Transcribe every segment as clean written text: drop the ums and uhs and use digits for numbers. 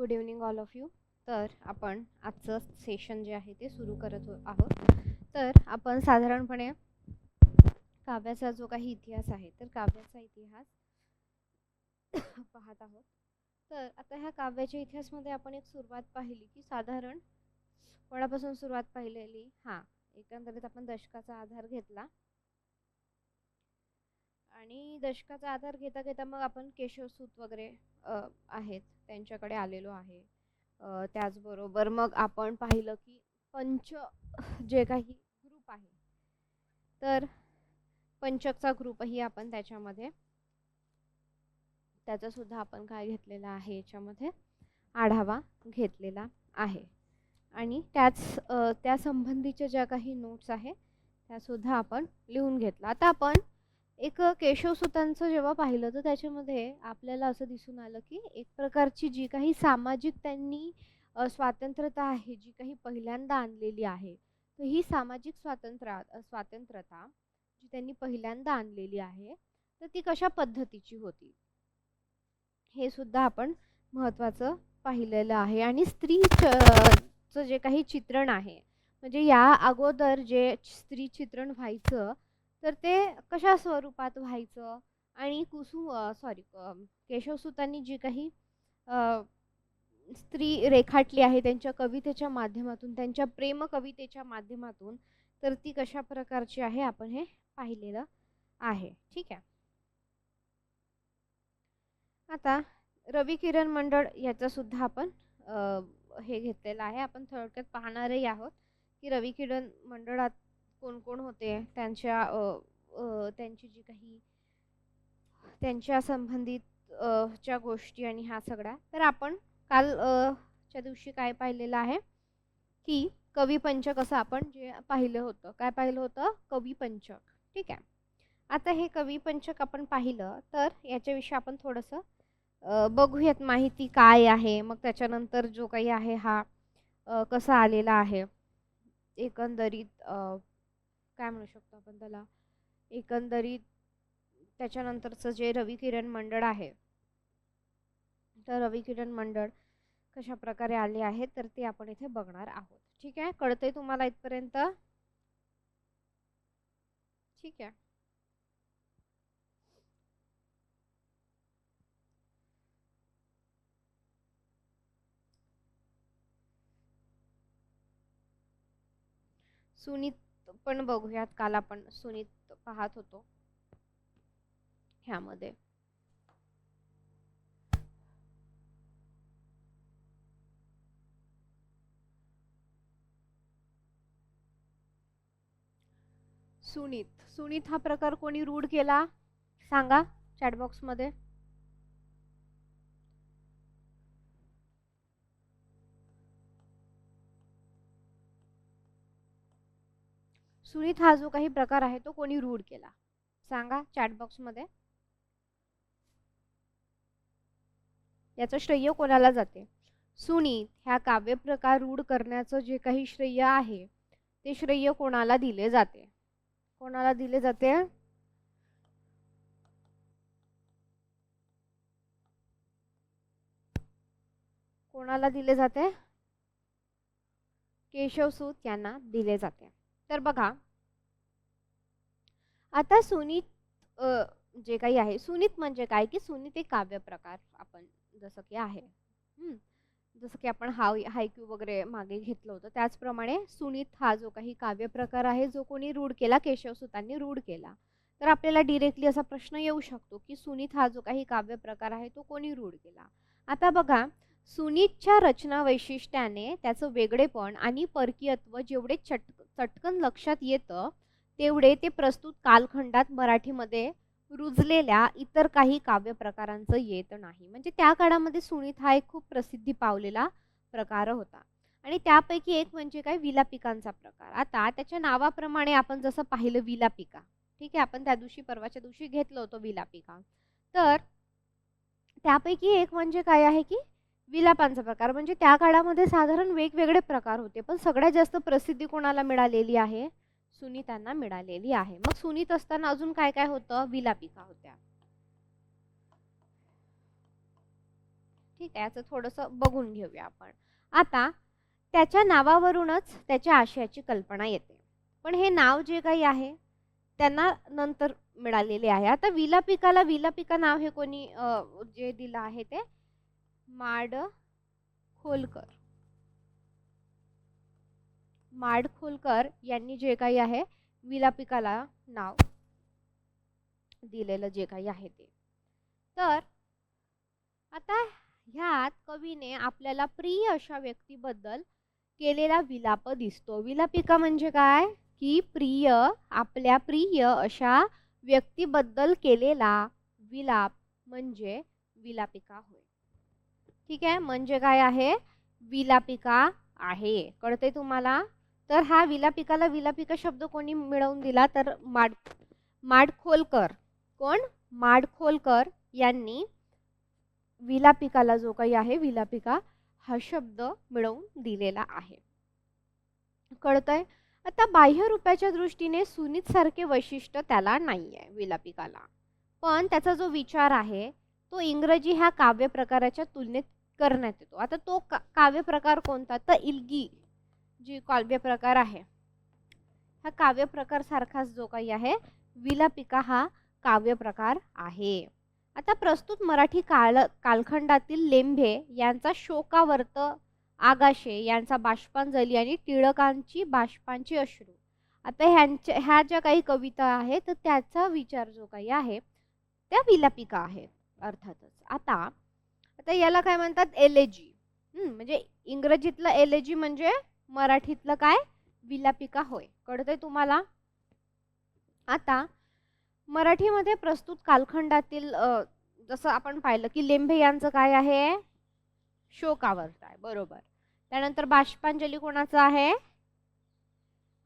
Good evening all of you. तर आपण आजचं सेशन जे आहे ते सुरू करत आहोत. तर आपण साधारणपणे काव्याचा जो काही इतिहास आहे तर काव्याचा इतिहास पाहत आहोत. तर आता ह्या काव्याच्या इतिहासामध्ये आपण एक सुरुवात पाहिली की साधारण कोणापासून सुरुवात पाहिलेली. एकंदरीत आपण दशकाचा आधार घेतला आणि दशकाचा आधार घेता घेता मग आपण केशवसूत वगैरे आहेत त्यांच्याकडे आलेलो आहे. त्याचबरोबर मग आपण पाहिलं की पंच जे काही ग्रुप आहे तर पंचकचा ग्रुपही आपण त्याच्यामध्ये त्याचा सुद्धा आपण काय घेतलेला आहे याच्यामध्ये आढावा घेतलेला आहे. आणि त्या संबंधीच्या ज्या काही नोट्स आहे त्या सुद्धा आपण लिहून घेतला. आता आपण एक केशवसूतांचं जेव्हा पाहिलं तर त्याच्यामध्ये आपल्याला असं दिसून आलं की एक प्रकारची जी काही सामाजिक त्यांनी स्वातंत्र्यता आहे जी काही पहिल्यांदा आणलेली आहे तर ही सामाजिक स्वातंत्र्यता जी त्यांनी पहिल्यांदा आणलेली आहे तर ती कशा पद्धतीची होती हे सुद्धा आपण महत्त्वाचं पाहिलेलं आहे. आणि स्त्रीचं जे काही चित्रण आहे म्हणजे या अगोदर जे स्त्री चित्रण व्हायचं तर ते कशा स्वरूपात व्हायचं आणि केशवसूतांनी जी काही स्त्री रेखाटली आहे त्यांच्या कवितेच्या माध्यमातून त्यांच्या प्रेम कवितेच्या माध्यमातून तर ती कशा प्रकारची आहे आपण हे पाहिलेलं आहे. ठीक आहे. आता रवी किरण मंडळ याचा सुद्धा आपण हे घेतलेलं आहे. आपण थोडक्यात पाहणारही आहोत की रवी किरण मंडळात कोण कोण होते त्यांची जी काही त्यांच्या संबंधित च्या गोष्टी आणि ह्या सगळ्या. तर आपण काल च्या दिवशी काय पाहिलेलं आहे की कवी पंचक असं आपण जे पाहिलं होतं. काय पाहिलं होतं? कवी पंचक. ठीक आहे. आता हे कवी पंचक आपण पाहिलं तर याच्याविषयी आपण थोडंसं बघूयात माहिती काय आहे. मग त्याच्यानंतर जो काही आहे हा कसा आलेला आहे एकंदरीत काय म्हणू शकतो आपण त्याला एकंदरीत त्याच्यानंतरचं जे रवी किरण मंडळ आहे तर रवी किरण मंडळ कशा प्रकारे आले आहेत तर ते आपण इथे बघणार आहोत. ठीक आहे. कळतंय तुम्हाला इथपर्यंत? ठीक आहे. सुनीत पण बघूयात. काल आपण सुनीत पाहत होतो ह्यामध्ये. सुनीत हा प्रकार कोणी रूढ केला सांगा चॅट बॉक्स मध्ये. सुनीत हा जो काही प्रकार आहे तो कोणी रूढ केला सांगा चॅट बॉक्स मध्ये. याचं श्रेय कोणाला जाते? सुनीत ह्या काव्य प्रकार रूढ करण्याचं जे काही श्रेय आहे ते श्रेय कोणाला दिले जाते? कोणाला दिले जाते? कोणाला दिले जाते? केशवसूत यांना दिले जाते. तर बघा आता सुनीत जे काही आहे सुनीत म्हणजे काय की सुनीत एक काव्य प्रकार आपण जसं की आहे जसं की आपण हायक्यू वगैरे मागे घेतलं होतं त्याचप्रमाणे सुनीत हा जो काही काव्य प्रकार आहे जो कोणी रूढ केला केशवसूतांनी रूढ केला. तर आपल्याला डिरेक्टली असा प्रश्न येऊ शकतो की सुनीत हा जो काही काव्य प्रकार आहे तो कोणी रूढ केला. आता बघा सुनीतच्या रचना वैशिष्ट्याने त्याचं वेगळेपण आणि परकीयत्व जेवढे चटकन लक्षात येतं तेवढे ते प्रस्तुत कालखंडात मराठीमध्ये रुजलेल्या इतर काही काव्य प्रकारांचं येत नाही. म्हणजे त्या काळामध्ये सुनीत हा एक खूप प्रसिद्धी पावलेला प्रकार होता आणि त्यापैकी एक म्हणजे काय विलापिकांचा प्रकार. आता त्याच्या नावाप्रमाणे आपण जसं पाहिलं विलापिका. ठीक आहे. आपण त्या दिवशी परवाच्या दिवशी घेतलं होतं विलापिका. तर त्यापैकी एक म्हणजे काय आहे की विलापांचा प्रकार. म्हणजे त्या काळामध्ये साधारण वेगवेगळे प्रकार होते पण सगळ्यात जास्त प्रसिद्धी कोणाला मिळालेली आहे? सुनीतांना मिळालेली आहे. मग सुनीत असताना अजून काय काय होतं? विलापिका होत्या. ठीक आहे, याचं थोडंसं बघून घेऊया आपण. आता त्याच्या नावावरूनच त्याच्या आशयाची कल्पना येते. पण हे नाव जे काही आहे त्यांना नंतर मिळालेले आहे. आता विलापिकाला विलापिका नाव हे कोणी जे दिलं आहे ते माडखोलकर. माडखोलकर यांनी जे काही आहे विलापिकाला नाव दिलेलं जे काही आहे ते. तर आता ह्यात कवीने आपल्याला प्रिय अशा व्यक्तीबद्दल केलेला विलाप दिसतो. विलापिका म्हणजे काय की प्रिय, आपल्या प्रिय अशा व्यक्तीबद्दल केलेला विलाप म्हणजे विलापिका होय. ठीक आहे, म्हणजे काय आहे विलापिका आहे. कळते तुम्हाला? तर हा विलापिकाला विलापिका शब्द कोणी मिळवून दिला तर माडखोलकर. कोण? माडखोलकर यांनी विलापिकाला जो काही आहे विलापिका हा शब्द मिळवून दिलेला आहे. कळतंय? आता बाह्य रूपाच्या दृष्टीने सुनीत सारखे वैशिष्ट्य त्याला नाहीये विलापिकाला, पण त्याचा जो विचार आहे तो इंग्रजी ह्या काव्य प्रकाराच्या तुलनेत करण्यात येतो. आता तो काव्य प्रकार कोणता? तर इल्गी जी काव्य प्रकार आहे हा काव्य प्रकार सारखाच जो काही आहे विलापिका हा काव्य प्रकार आहे. आता प्रस्तुत मराठी कालखंडातील लेंभे यांचा शोकावर्त आगाशे यांचा बाष्पांजली आणि टिळकांची बाष्पांची अश्रू. आता ह्या ज्या काही कविता आहेत तर त्याचा विचार जो काही आहे त्या विलापिका आहेत अर्थातच. आता याला काय म्हणतात? एलेजी. म्हणजे इंग्रजीतलं एलेजी म्हणजे मराठीतलं काय विलापिका होय. कळतंय तुम्हाला? आता मराठीमध्ये प्रस्तुत कालखंडातील जसं आपण पाहिलं की लेंभे यांचं काय आहे शोकावर्त आहे, बरोबर. त्यानंतर बाष्पांजली कोणाचा आहे?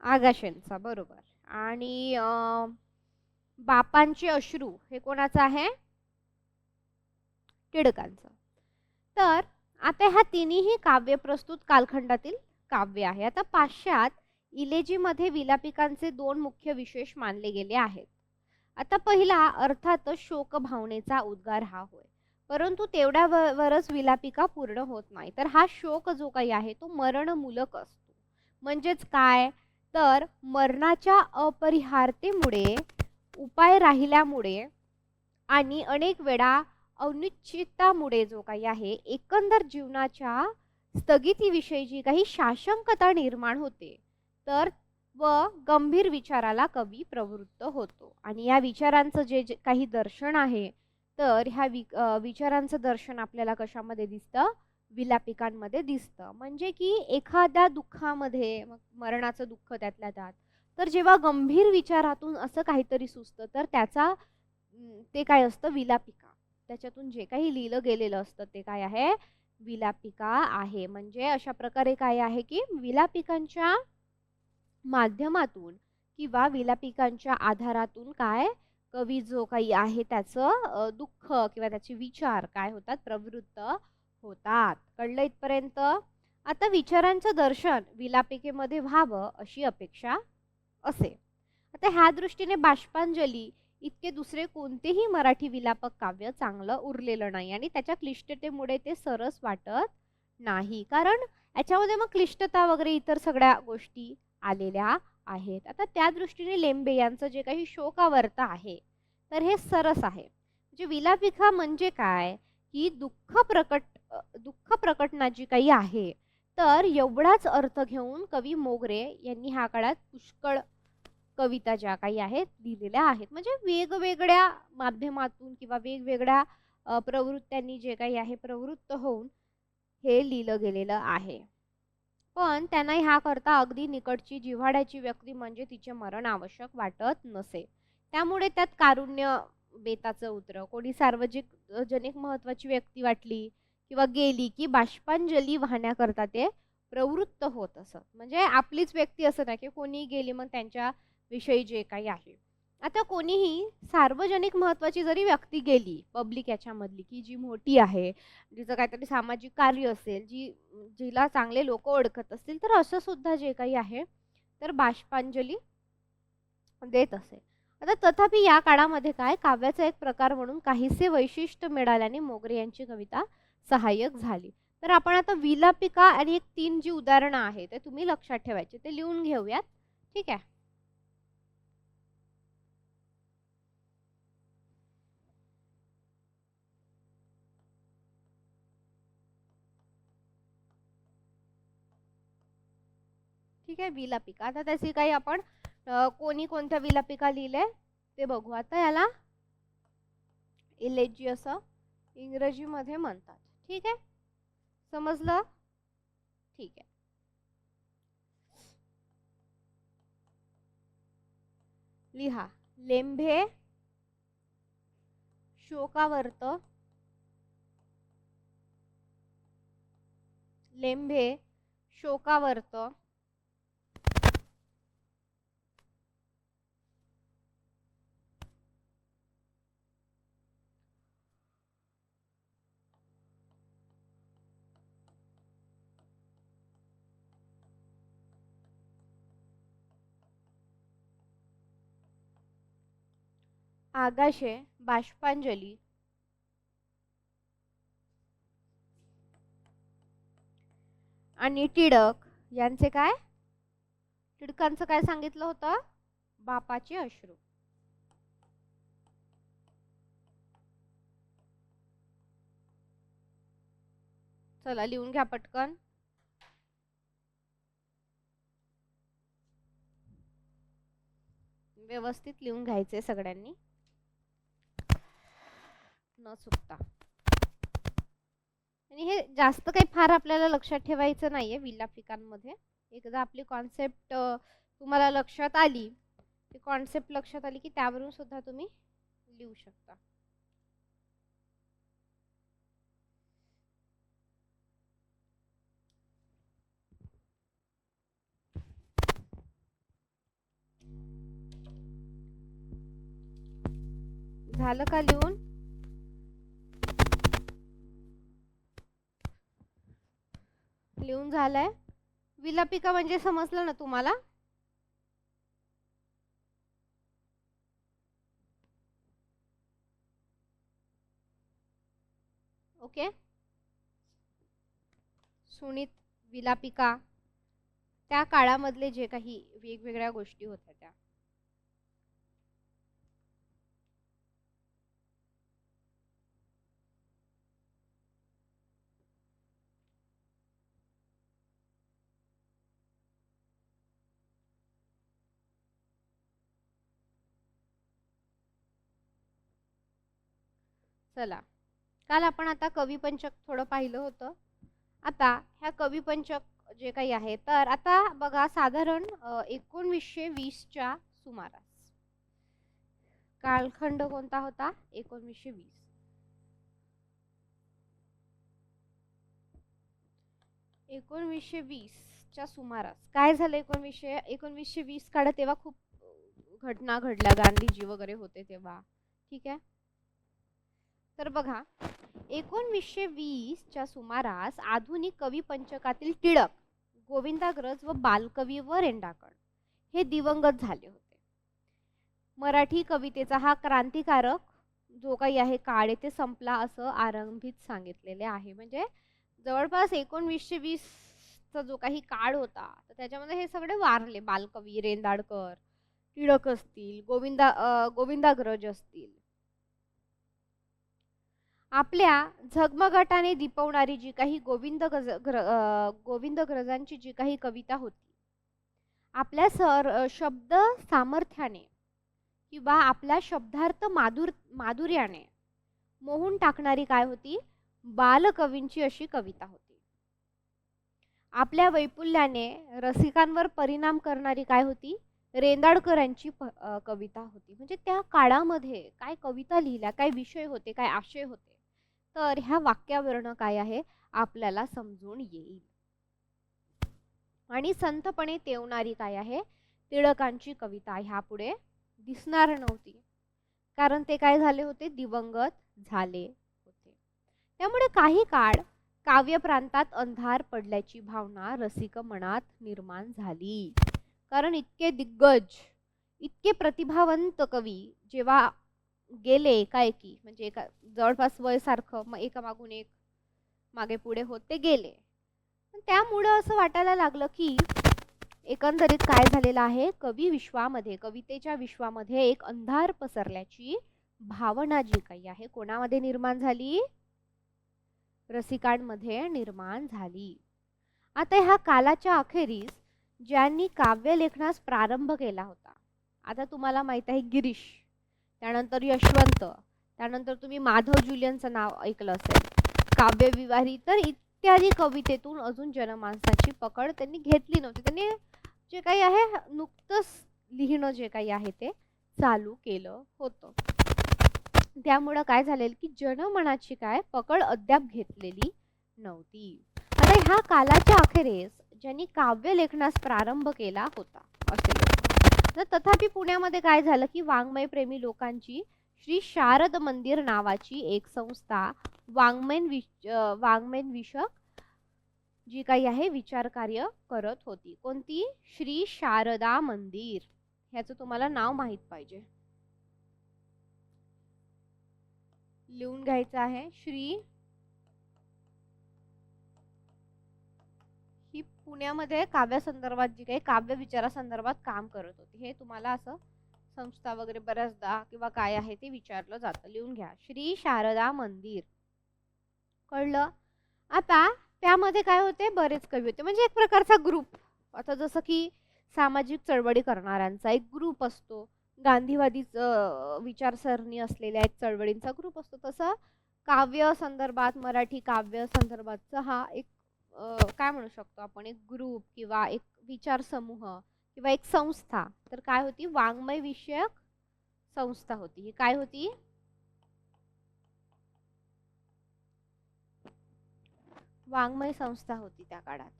आगाशेंचा, बरोबर. आणि बापांचे अश्रू हे कोणाचं आहे? टिळकांचं. तर आता ह्या तिन्ही काव्य प्रस्तुत कालखंडातील काव्य आहे. आता पाश्चात इलेजीमध्ये विलापिकांचे दोन मुख्य विशेष मानले गेले आहेत. आता पहिला अर्थातच शोक भावनेचा उद्गार हा होय, परंतु तेवढ्यावरच विलापिका पूर्ण होत नाही. तर हा शोक जो काही आहे तो मरणमूलक असतो. म्हणजेच काय तर मरणाच्या अपरिहार्यतेमुळे, उपाय राहिल्यामुळे आणि अनेक वेळा अनिश्चिततामुळे जो काही आहे एकंदर जीवनाच्या स्थगितीविषयी जी काही साशंकता निर्माण होते तर व गंभीर विचाराला कवी प्रवृत्त होतो. आणि या विचारांचं जे काही दर्शन आहे तर ह्या विचारांचं दर्शन आपल्याला कशामध्ये दिसतं? विलापिकांमध्ये दिसतं. म्हणजे की एखाद्या दुःखामध्ये, मरणाचं दुःख त्यातल्या त्यात, तर जेव्हा गंभीर विचारातून असं काहीतरी सुचतं तर त्याचा ते काय असतं? विलापिका. त्याच्यातून जे काही लिहिलं गेलेलं असतं ते काय आहे? विलापिका आहे. म्हणजे अशा प्रकारे काय आहे की विलापिकांच्या माध्यमातून किंवा विलापिकांच्या आधारातून काय कवी जो काही आहे त्याचं दुःख किंवा त्याचे विचार काय होतात? प्रवृत्त होतात. कळलं इथपर्यंत? आता विचारांचं दर्शन विलापिकेमध्ये व्हावं अशी अपेक्षा असे. आता ह्या दृष्टीने बाष्पांजली इतके दुसरे कोणतेही मराठी विलापक काव्य चांगलं उरलेलं नाही आणि त्याच्या क्लिष्टतेमुळे ते सरस वाटत नाही, कारण याच्यामध्ये मग क्लिष्टता वगैरे इतर सगळ्या गोष्टी आलेल्या आहेत. आता त्या दृष्टीने लेंबे यांचं जे काही शोकावर्त आहे तर हे सरस आहे. म्हणजे विलापिका म्हणजे काय की दुःख प्रकटना जी काही आहे तर एवढाच अर्थ घेऊन कवी मोगरे यांनी ह्या काळात पुष्कळ कविता ज्या काही आहेत लिहिलेल्या आहेत. म्हणजे वेगवेगळ्या माध्यमातून किंवा वेगवेगळ्या प्रवृत्त्यांनी जे काही आहे प्रवृत्त होऊन हे लिहिलं गेलेलं आहे. पण त्यांना ह्या करता अगदी निकटची जिव्हाळ्याची व्यक्ती म्हणजे तिचे मरण आवश्यक वाटत नसे. त्यामुळे त्यात कारुण्य बेताचं उतर, कोणी सार्वजनिक महत्वाची व्यक्ती वाटली किंवा गेली की बाष्पांजली वाहण्याकरता ते प्रवृत्त होत असत. म्हणजे आपलीच व्यक्ती असं नाही की कोणी गेली मग त्यांच्या विषयी जे काही आहे. आता कोणीही सार्वजनिक महत्वाची जरी व्यक्ती गेली पब्लिक याच्यामधली की जी मोठी आहे, जिचं काहीतरी सामाजिक कार्य असेल, जिला चांगले लोक ओळखत असतील, तर असं सुद्धा जे काही आहे तर बाष्पांजली देत असे. आता तथापि या काळामध्ये काय काव्याचा एक प्रकार म्हणून काहीसे वैशिष्ट्य मिळाल्याने मोगरे यांची कविता सहाय्यक झाली. तर आपण आता विलापिका आणि एक 3 जी उदाहरणं आहेत ते तुम्ही लक्षात ठेवायचे, ते लिहून घेऊयात. ठीक आहे. ठीक आहे. विलापिका, आता त्याची काही आपण कोणी कोणत्या विलापिका लिहिले ते बघू. आता याला इलेजी असं इंग्रजीमध्ये म्हणतात. ठीक आहे, समजलं? ठीक आहे. लिहा. लेंभे शोकावर्त, लेंभे शोकावर्त आगाशे बाष्पांजली आणि टिळक यांचे काय, टिळकांचं काय सांगितलं होतं, बापाचे अश्रू. चला लिहून घ्या पटकन. व्यवस्थित लिहून घ्यायचे सगळ्यांनी न चुकता. आणि हे जास्त काही फार आपल्याला लक्षात ठेवायचं नाहीये विलापिकांमध्ये. एकदा आपली कॉन्सेप्ट तुम्हाला लक्षात आली, ती कॉन्सेप्ट लक्षात आली की त्यावरून सुद्धा तुम्ही लिहू शकता. झालं का लिहून? लिहून झालंय. विलापिका म्हणजे समजलं ना तुम्हाला? ओके. सुनीत विलापिका त्या काळामधले जे काही वेगवेगळ्या गोष्टी होत्या त्या. चला, काल आपण आता कविपंचक थोडं पाहिलं होतं. आता ह्या कविपंचक जे काही आहे, तर आता बघा साधारण 1920च्या सुमारास, कालखंड कोणता होता, 1920. 1920च्या सुमारास काय झालं, 1920 काळात तेव्हा खूप घटना घडल्या, गांधीजी वगैरे होते तेव्हा. ठीक आहे. तर बघा 1920च्या सुमारास आधुनिक कविपंचकातील टिळक, गोविंदाग्रज व बालकवी व रेंडाळकर हे दिवंगत झाले होते. मराठी कवितेचा हा क्रांतिकारक जो काही आहे काळ ते संपला असं आरंभित सांगितलेले आहे. म्हणजे जवळपास 1920चा जो काही काळ होता तर त्याच्यामध्ये हे सगळे वारले, बालकवी, रेंदाळकर, टिळक असतील, गोविंदाग्रज असतील. आपल्या झगमगाटाने दीपवणारी जी काही गोविंदग्रजांची जी काही कविता होती, आपल्या शब्द सामर्थ्याने किंवा आपल्या शब्दार्थ माधुर्याने मोहून टाकणारी काय होती, बालकवींची अशी कविता होती. आपल्या वैपुल्याने रसिकांवर परिणाम करणारी काय होती, रेंदाळकरांची कविता होती. म्हणजे त्या काळामध्ये काय कविता लिहिल्या, काय विषय होते, काय आशय होते, तर ह्या वाक्यावरून काय आहे आपल्याला समजून येईल. आणि संतपणे तेवणारी काय आहे, टिळकांची कविता ह्यापुढे दिसणार नव्हती, कारण ते काय झाले होते, दिवंगत झाले होते. त्यामुळे काही काळ काव्यप्रांतात अंधार पडल्याची भावना रसिक मनात निर्माण झाली. कारण इतके दिग्गज, इतके प्रतिभावंत कवी जेव्हा गेले एकाएकी, म्हणजे जवळपास वय सारखं एका मागून एक मागे पुढे होत ते गेले. त्यामुळं असं वाटायला लागलं की एकंदरीत काय झालेलं आहे, कवी विश्वामध्ये, कवितेच्या विश्वामध्ये एक अंधार पसरल्याची भावना जी काही आहे कोणामध्ये निर्माण झाली, रसिकांमध्ये निर्माण झाली. आता ह्या कालाच्या अखेरीस ज्यांनी काव्य लेखनास प्रारंभ केला होता, आता तुम्हाला माहित आहे गिरीश, त्यानंतर यशवंत, त्यानंतर तुम्ही माधव जुलियनचं नाव ऐकलं असेल, काव्यविवाही, तर इत्यादी कवितेतून अजून जनमानसाची पकड त्यांनी घेतली नव्हती. त्यांनी जे काही आहे नुकतंच लिहिणं जे काही आहे ते चालू केलं होतं. त्यामुळं काय झालेलं की जनमनाची काय पकड अद्याप घेतलेली नव्हती. आता ह्या कालाच्या अखेरीस ज्यांनी काव्य लेखनास प्रारंभ केला होता असे लोक, तर तथापि पुण्यामध्ये काय झालं की वाङ्मयप्रेमी लोकांची श्री शारद मंदिर नावाची एक संस्था वाङ्मयन विषयक जी काही आहे विचार कार्य करत होती. कोणती? श्री शारदा मंदिर. ह्याचं तुम्हाला नाव माहित पाहिजे, लिहून घ्यायचं आहे. श्री, ही पुण्यामध्ये काव्यासंदर्भात जी काही काव्य विचारासंदर्भात काम करत होती. हे तुम्हाला असं संस्था वगैरे बऱ्याचदा किंवा काय आहे ते विचारलं जातं. लिहून घ्या, श्री शारदा मंदिर. कळलं? आता त्यामध्ये काय होते, बरेच कवी होते, म्हणजे एक प्रकारचा ग्रुप. आता जसं की सामाजिक चळवळी करणाऱ्यांचा एक ग्रुप असतो, गांधीवादी विचारसरणी असलेल्या एक चळवळींचा ग्रुप असतो, तसं काव्य संदर्भात, मराठी काव्य संदर्भातचा हा एक काय म्हणू शकतो आपण, एक ग्रुप किंवा एक विचार समूह किंवा एक संस्था. तर काय होती, वाङ्मय विषयक संस्था होती. ही काय होती, वाङ्मय संस्था होती त्या काळात.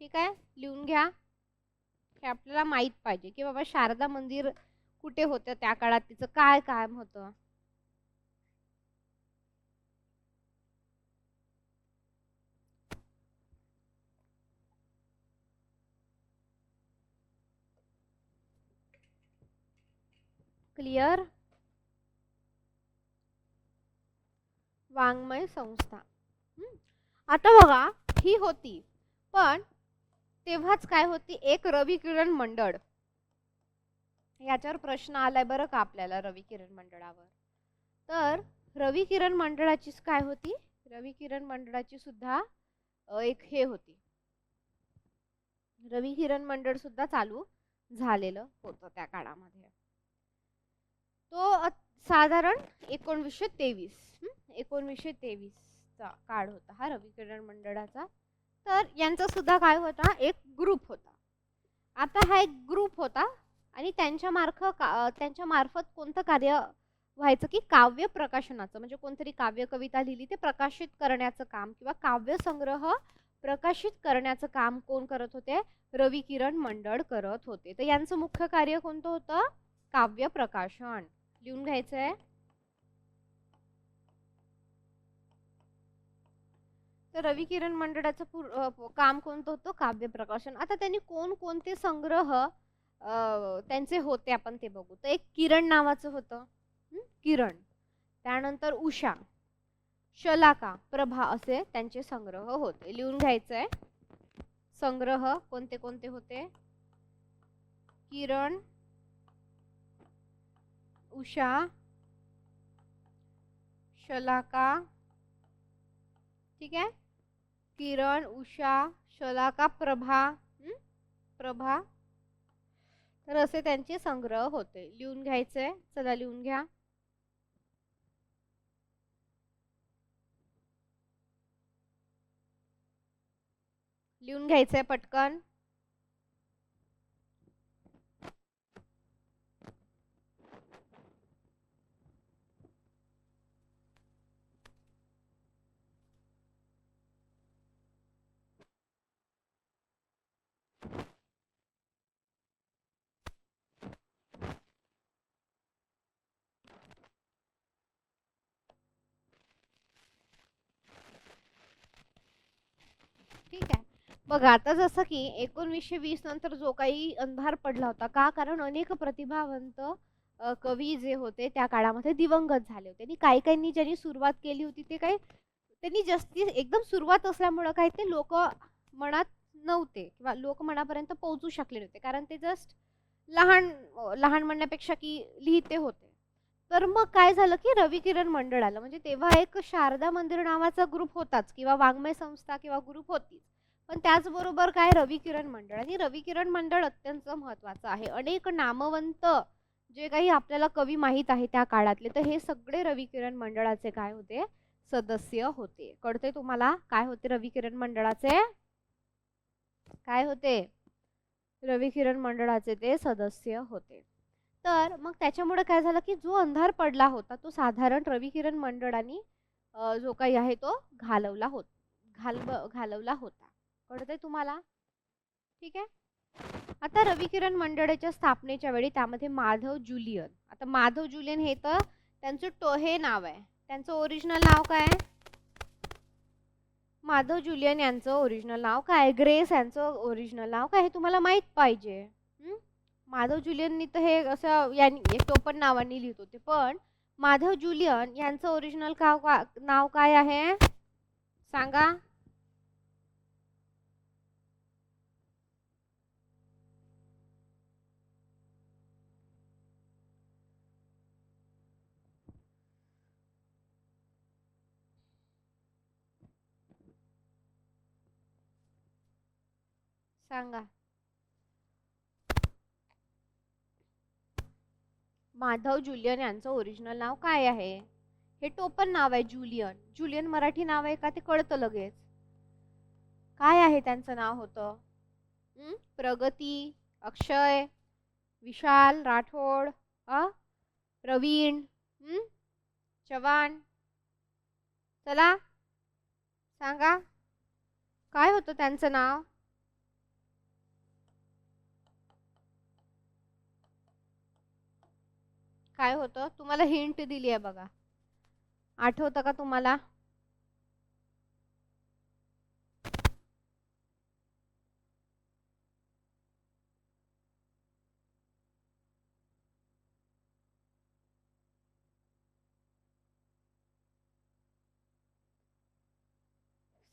ठीक आहे, लिहून घ्या. हे आपल्याला माहित पाहिजे की बाबा शारदा मंदिर कुठे होतं त्या काळात, तिचं काय काम होतं. क्लिअर? वाङ्मय संस्था. आता बघा, ही होती, पण तेव्हाच काय होती, एक रवी किरण मंडळ. याच्यावर प्रश्न आलाय बरं का आपल्याला रवी किरण मंडळावर. तर रवी किरण मंडळाची काय होती, रवी किरण मंडळाची सुद्धा एक हे होती, रवी किरण मंडळ सुद्धा चालू झालेलं होतं त्या काळामध्ये. तो साधारण 1923 चा काळ होता हा रवी किरण मंडळाचा. तर यांचा सुद्धा काय होता, एक ग्रुप होता. आता हा एक ग्रुप होता आणि त्यांच्या मार्फत कोणतं कार्य व्हायचं की काव्य प्रकाशनाचं, म्हणजे कोणतरी काव्य कविता लिहिली ते प्रकाशित करण्याचं काम किंवा काव्य संग्रह प्रकाशित करण्याचं काम कोण करत होते, रवी किरण मंडळ करत होते. तर यांचं मुख्य कार्य कोणतं होतं, काव्य प्रकाशन. लिहून घ्यायचंय. तर रवी किरण मंडळाचं काम कोणतं होतं, काव्य प्रकाशन. आता त्यांनी कोणते संग्रह त्यांचे होते आपण ते बघू. तर एक किरण नावाचं होतं, किरण, त्यानंतर उषा, शलाका, प्रभा असे त्यांचे संग्रह होते. लिहून घ्यायचंय. संग्रह कोणते कोणते होते, किरण, उषा, शलाका. ठीक आहे, किरण, उषा, शलाका, प्रभा, प्रभा. तर असे त्यांचे संग्रह होते. लिहून घ्यायचे. चला लिहून घ्या. लिहून घ्यायचंय पटकन. ठीक आहे, बघा आता जसं की 1920 नंतर जो काही अंधार पडला होता का, कारण अनेक प्रतिभावंत कवी जे होते त्या काळामध्ये दिवंगत झाले होते आणि काही काहींनी ज्यांनी सुरुवात केली होती ते काही त्यांनी जास्ती एकदम सुरुवात असल्यामुळं काय ते लोक मनात नव्हते किंवा लोक मनापर्यंत पोहोचू शकले नव्हते, कारण ते जस्ट लहान लहान म्हणण्यापेक्षा की लिहिते होते. तर मग काय झालं की रवी किरण मंडळ आलं. म्हणजे तेव्हा एक शारदा मंदिर नावाचा ग्रुप होताच किंवा वाङ्मय संस्था किंवा ग्रुप होतीच. पण त्याचबरोबर काय रवी किरण मंडळ, आणि रवी किरण मंडळ अत्यंत महत्त्वाचं आहे. अनेक नामवंत जे काही आपल्याला कवी माहीत आहे त्या काळातले, तर हे सगळे रवी किरण मंडळाचे काय होते, सदस्य होते. कळते तुम्हाला काय होते रवी किरण मंडळाचे, काय होते, रवी किरण मंडळाचे ते सदस्य होते. तर मग त्याच्यामुळे काय झालं की जो अंधार पडला होता तो साधारण रवी किरण मंडळाने जो काही आहे तो घालवला होता. कळतंय तुम्हाला, ठीक आहे. आता रवी किरण मंडळाच्या स्थापनेच्या वेळी त्यामध्ये माधव जुलियन, आता माधव जुलियन हे तर त्यांचं हे नाव आहे, त्यांचं ओरिजिनल नाव काय आहे, माधव जुलियन यांचं ओरिजिनल नाव काय, ग्रेस यांचं ओरिजिनल नाव काय, हे तुम्हाला माहित पाहिजे. माधव जुलियननी तर हे असं एक टोपण नावाने लिहित होते, पण माधव जुलियन यांचं ओरिजिनल नाव काय आहे सांगा. सांगा. माधव जुलियन यांचं ओरिजिनल नाव काय आहे, हे टोपण नाव आहे जुलियन. जुलियन मराठी नाव आहे का ते कळतं लगेच. काय आहे त्यांचं नाव होतं, प्रगती, अक्षय, विशाल राठोड, प्रवीण, चव्हाण. चला सांगा काय होतं त्यांचं नाव. काय होतं, तुम्हाला हिंट दिली आहे बघा, आठवतं का तुम्हाला.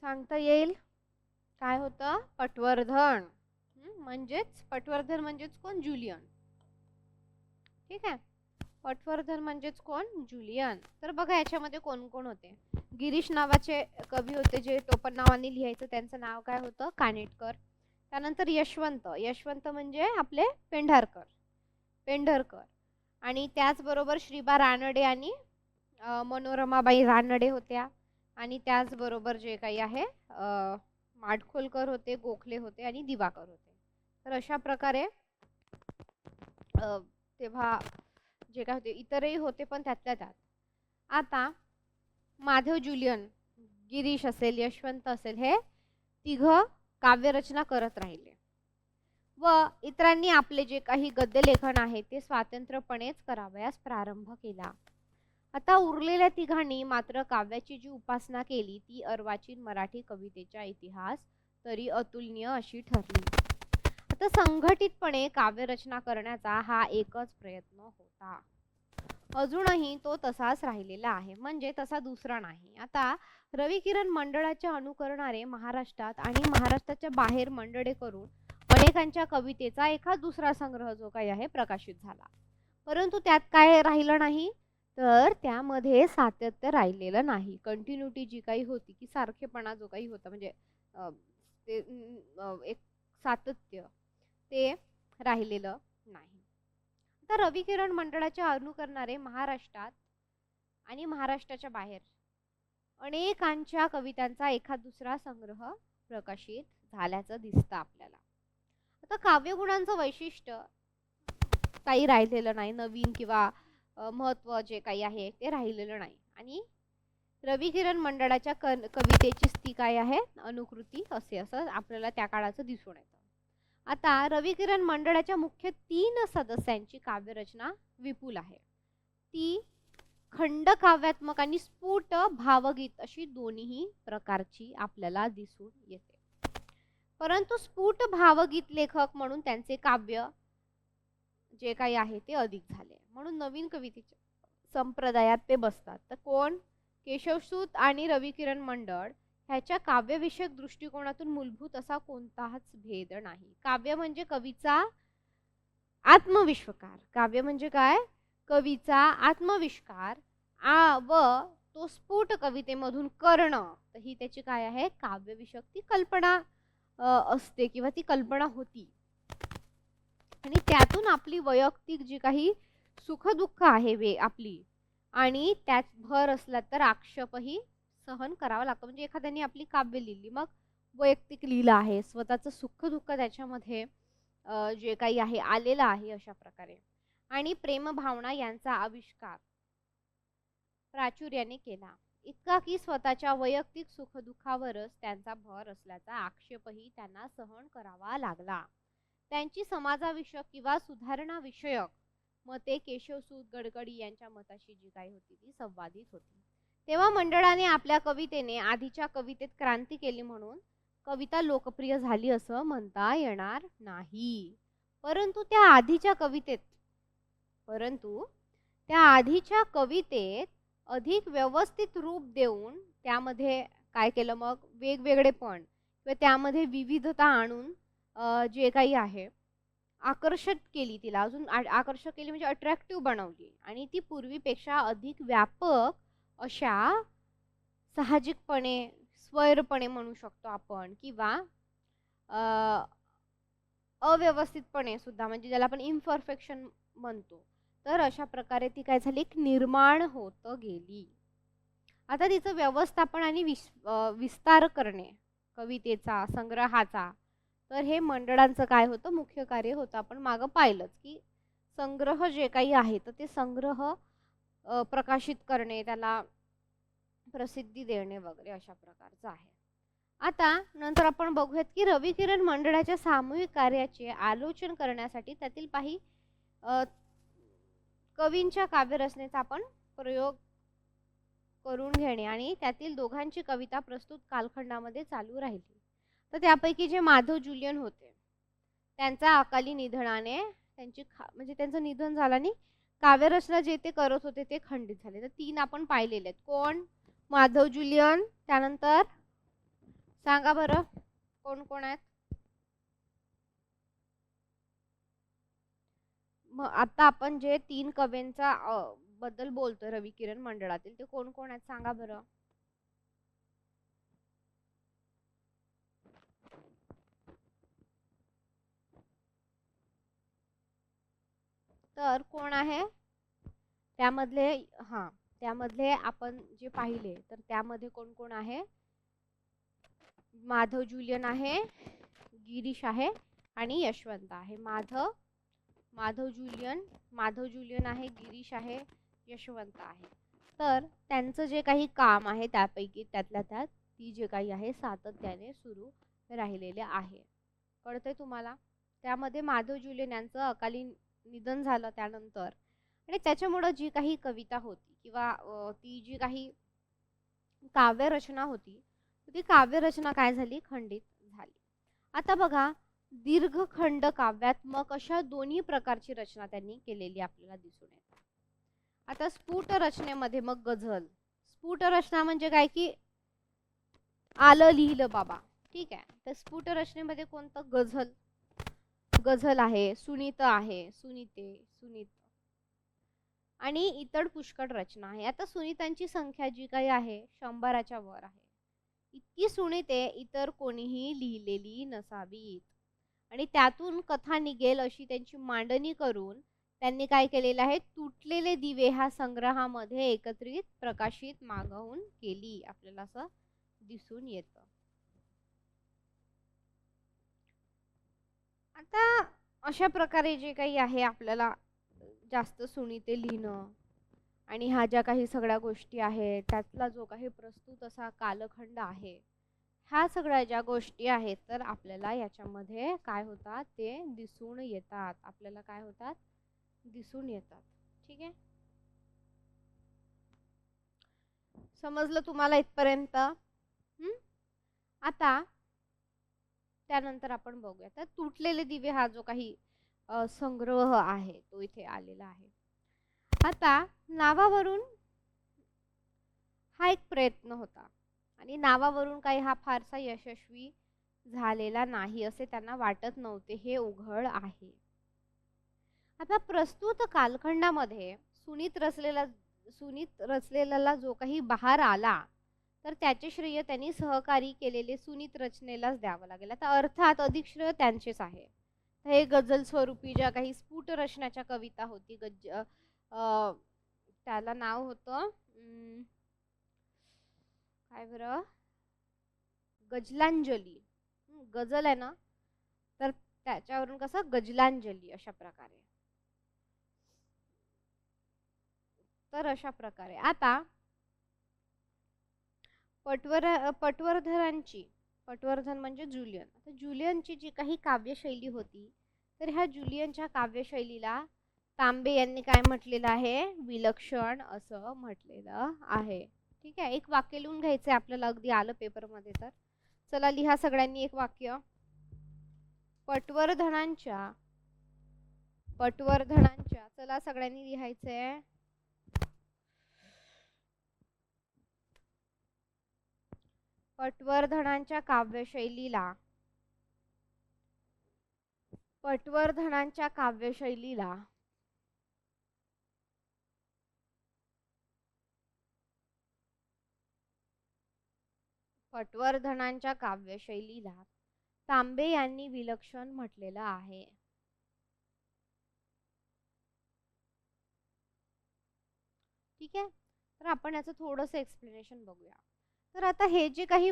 सांगता येईल काय होतं, पटवर्धन. म्हणजेच पटवर्धन म्हणजेच कोण, जुलियन. ठीक आहे, पटवर्धन म्हणजेच कोण, जुलियन. तर बघा याच्यामध्ये कोण कोण होते. गिरीश नावाचे कवी होते जे टोपण नावाने लिहायचं, त्यांचं नाव काय होतं, कानेटकर. त्यानंतर यशवंत, यशवंत म्हणजे आपले पेंढरकर. आणि त्याचबरोबर श्रीबा रानडे आणि मनोरमाबाई रानडे होत्या. आणि त्याचबरोबर जे काही आहे माडखोलकर होते, गोखले होते आणि दिवाकर होते. तर अशा प्रकारे तेव्हा जे काय होते इतरही होते, पण त्यातल्या त्यात आता माधव जुलियन, गिरीश असेल, यशवंत असेल, हे तिघं काव्यरचना करत राहिले व इतरांनी आपले जे काही गद्यलेखन आहे ते स्वातंत्र्यपणेच करावयास प्रारंभ केला. आता उरलेल्या तिघांनी मात्र काव्याची जी उपासना केली ती अर्वाचीन मराठी कवितेचा इतिहास तरी अतुलनीय अशी ठरली. आता संघटितपणे काव्यरचना करण्याचा हा एकच प्रयत्न होता, अजूनही तो तसाच राहिलेला आहे, म्हणजे तसा दुसरा नाही. आता रवी किरण मंडळाच्या अनुकरणारे महाराष्ट्रात आणि महाराष्ट्राच्या बाहेर मंडळे करून अनेकांच्या कवितेचा एखाद दुसरा संग्रह जो काही आहे प्रकाशित झाला, परंतु त्यात काय राहिलं नाही, तर त्यामध्ये सातत्य राहिलेलं नाही. कंटिन्युटी जी काही होती की सारखेपणा जो काही होता, म्हणजे ते एक सातत्य ते राहिलेलं नाही. तर रवी किरण मंडळाच्या अनुकरणारे महाराष्ट्रात आणि महाराष्ट्राच्या बाहेर अनेकांच्या कवितांचा एखाद दुसरा संग्रह प्रकाशित झाल्याचं दिसतं आपल्याला. आता काव्यगुणांचं वैशिष्ट्य काही राहिलेलं नाही, नवीन किंवा महत्त्व जे काही आहे ते राहिलेलं नाही. आणि रवी किरण मंडळाच्या कवितेची स्थिती काय आहे, अनुकृती असं आपल्याला त्या काळाचं दिसून येतं. आता रवी किरण मंडळाच्या मुख्य 3 सदस्यांची काव्यरचना विपुल आहे. ती खंडकाव्यात्मक आणि स्फुट भावगीत अशी दोन्ही प्रकारची आपल्याला दिसून येते. परंतु स्फुट भावगीत लेखक म्हणून त्यांचे काव्य जे काही आहे ते अधिक झाले, म्हणून नवीन कवितेच्या संप्रदायात ते बसतात. तर कोण, केशवसूत आणि रविकिरण मंडळ ह्याच्या काव्यविषयक दृष्टिकोनातून मूलभूत असा कोणताच भेद नाही. काव्य म्हणजे कवीचा आत्मविश्वकार. काव्य म्हणजे काय? कवीचा आत्मविष्कार व तो स्फुट कवितेमधून करणं. तर ही त्याची काय आहे? काव्यविषयक ती कल्पना असते किंवा ती कल्पना होती आणि त्यातून आपली वैयक्तिक जी काही सुख-दुःख आहे आपली आणि त्यात भर असला तर आक्षेपही सहन करावा लागतो. म्हणजे एखाद्याने आपली काव्य लिहिली, मग वैयक्तिक लिहिलं आहे, स्वतःचं सुख-दुःख त्याच्यामध्ये जे काही आहे आलेलं आहे अशा प्रकारे. आणि प्रेमभावना यांचा आविष्कार प्राचुर्याने केला. इतका की स्वतःच्या वैयक्तिक सुखदुःखावरच त्यांचा भर असल्याचा आक्षेपही त्यांना सहन करावा लागला. त्यांची समाजाविषयक किंवा सुधारणा विषयक मते केशवसूत गडकरी यांच्या मताशी जी काही होती ती संवादित होती. तेव्हा मंडळाने आपल्या कवितेने आधीच्या कवितेत क्रांती केली म्हणून कविता लोकप्रिय झाली असं म्हणता येणार नाही. परंतु त्या आधीच्या कवितेत अधिक व्यवस्थित रूप देऊन त्यामध्ये काय केलं, मग वेगवेगळेपण किंवा त्यामध्ये विविधता आणून जे काही आहे आकर्षित केली, तिला अजून आकर्षक केली म्हणजे अट्रॅक्टिव्ह बनवली आणि ती पूर्वीपेक्षा अधिक व्यापक अशा साहजिकपणे स्वैरपणे म्हणू शकतो आपण किंवा अव्यवस्थितपणे सुद्धा, म्हणजे ज्याला आपण इम्परफेक्शन म्हणतो, तर अशा प्रकारे ती काय झाली, निर्माण होत गेली. आता तिचं व्यवस्थापन आणि विस्तार करणे कवितेचा संग्रहाचा, तर हे मंडळांचं काय होतं, मुख्य कार्य होतं. आपण मागं पाहिलंच की संग्रह जे काही आहे तर ते संग्रह प्रकाशित करणे, त्याला प्रसिद्धी देणे वगैरे अशा प्रकारचं आहे. आता नंतर आपण बघूयात की रविकिरण मंडळाच्या सामूहिक कार्याचे आलोचन करण्यासाठी त्यातील काही कवींच्या काव्यरचनेचा आपण प्रयोग करून घेणे आणि त्यातील दोघांची कविता प्रस्तुत कालखंडामध्ये चालू राहिली. तर त्यापैकी जे माधव जुलियन होते त्यांचा अकाली निधनाने म्हणजे त्यांचं निधन झालं आणि काव्यरचना जे ते करत होते ते खंडित झाले. तर 3 आपण पाहिलेले आहेत. कोण? माधव जुलियन, त्यानंतर सांगा बरं कोण कोण आहेत? मग आता आपण जे 3 कवींचा बद्दल बोलतोय रविकिरण मंडळातील, ते कोण कोण आहेत सांगा बरं. तर कोण आहे त्यामधले? त्यामधले आपण जे पाहिले तर त्यामध्ये कोण कोण आहे? माधव जुलियन आहे, गिरीश आहे आणि यशवंत आहे. माधव जुलियन आहे, गिरीश आहे, यशवंत आहे. तर त्यांचं जे काही काम आहे त्यापैकी त्यातल्या त्यात ती जे काही आहे सातत्याने सुरू राहिलेले आहे. कळतंय तुम्हाला? त्यामध्ये माधव जुलियन यांचं अकाली निधन झालं त्यानंतर आणि त्याच्यामुळं जी काही कविता होती किंवा ती जी काही काव्यरचना होती ती काव्यरचना काय झाली, खंडित झाली. आता बघा दीर्घखंड काव्यात्मक अशा दोन्ही प्रकारची रचना त्यांनी केलेली आपल्याला दिसून येते. आता स्फुट रचनेमध्ये मग गझल. स्फुट रचना म्हणजे काय की आलं लिहिलं बाबा, ठीक आहे. तर स्फुट रचनेमध्ये कोणतं? गझल आहे, सुनीत आहे, सुनीत आणि इतर पुष्कळ रचना आहे. आता सुनीतांची संख्या जी काही आहे 100च्या वर आहे. इतकी सुनीते इतर कोणीही लिहिलेली नसावीत आणि त्यातून कथा निघेल अशी त्यांची मांडणी करून त्यांनी काय केलेलं आहे, तुटलेले दिवे ह्या संग्रहामध्ये एकत्रित प्रकाशित मागवून केली, आपल्याला असं दिसून येतं. आता अशा प्रकारे जे काही आहे आपल्याला जास्त सुनीते लिहिणं आणि ह्या ज्या काही सगळ्या गोष्टी आहेत त्यातला जो काही प्रस्तुत असा कालखंड आहे, ह्या सगळ्या ज्या गोष्टी आहेत तर आपल्याला याच्यामध्ये काय होतात ते दिसून येतात. ठीक आहे, समजलं तुम्हाला इथपर्यंत? आता त्यानंतर आपण बघूया. तर तुटलेले दिवे हा जो काही संग्रह आहे तो इथे आलेला आहे. आता नावावरून हा एक प्रयत्न होता आणि नावावरून काही हा फारसा यशस्वी झालेला नाही असे त्यांना वाटत नव्हते, हे उघड आहे. आता प्रस्तुत कालखंडामध्ये सुनीत रचलेला जो काही बहार आला तर त्याचे श्रेय त्यांनी सहकारी केलेले सुनीत रचनेलाच द्यावं लागेल. आता अर्थात अधिक श्रेय त्यांचेच आहे. हे गझल स्वरूपी ज्या काही स्फुट रचनाच्या कविता होती, त्याला नाव होतं काय बरं, गजलांजली. गझल आहे ना, तर त्याच्यावरून कसं गजलांजली अशा प्रकारे. तर अशा प्रकारे आता पटवर्धन म्हणजे जुलियन. आता जुलियनची जी काही काव्यशैली होती तर ह्या जुलियनच्या काव्यशैलीला तांबे यांनी काय म्हटलेलं आहे, विलक्षण असं म्हटलेलं आहे. ठीक आहे, एक वाक्य लिहून घ्यायचंय आपल्याला, अगदी आलं पेपरमध्ये. तर चला लिहा सगळ्यांनी एक वाक्य. पटवर्धनांच्या चला सगळ्यांनी लिहायचंय. पटवर्धनांच्या काव्यशैलीला तांबे यांनी विलक्षण म्हटलेलं आहे. ठीक आहे, तर आपण याचं थोडंसं एक्सप्लेनेशन बघूया. तर आता हे जे काही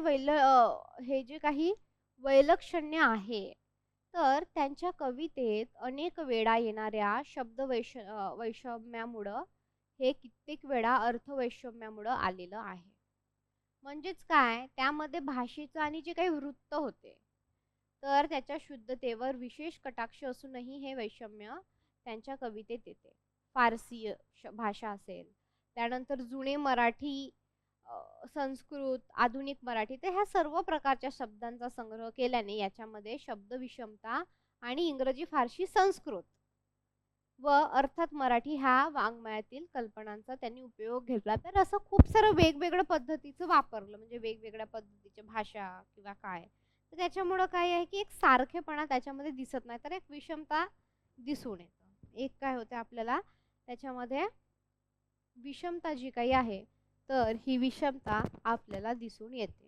वैलक्षण्य आहे तर त्यांच्या कवितेत अनेक वेळा येणाऱ्या शब्द वैषम्यामुळं हे कित्येक वेळा अर्थवैषम्यामुळं आलेलं आहे. म्हणजेच काय, त्यामध्ये भाषेचं आणि जे काही वृत्त होते तर त्याच्या शुद्धतेवर विशेष कटाक्ष असूनही हे वैषम्य त्यांच्या कवितेत येते. फारसी भाषा असेल, त्यानंतर जुने मराठी, संस्कृत, आधुनिक मराठी, तर ह्या सर्व प्रकारच्या शब्दांचा संग्रह केल्याने याच्यामध्ये शब्द विषमता आणि इंग्रजी फारशी संस्कृत व अर्थात मराठी ह्या वाङ्मयातील कल्पनांचा त्यांनी उपयोग घेतला. तर असं खूप सारं वेगवेगळ्या पद्धतीचं वापरलं, म्हणजे वेगवेगळ्या पद्धतीच्या भाषा किंवा काय, तर त्याच्यामुळं काय आहे की एक सारखेपणा त्याच्यामध्ये दिसत नाही, तर एक विषमता दिसून येतं. एक काय होते आपल्याला त्याच्यामध्ये विषमता जी काही आहे तर ही विषमता आपल्याला दिसून येते.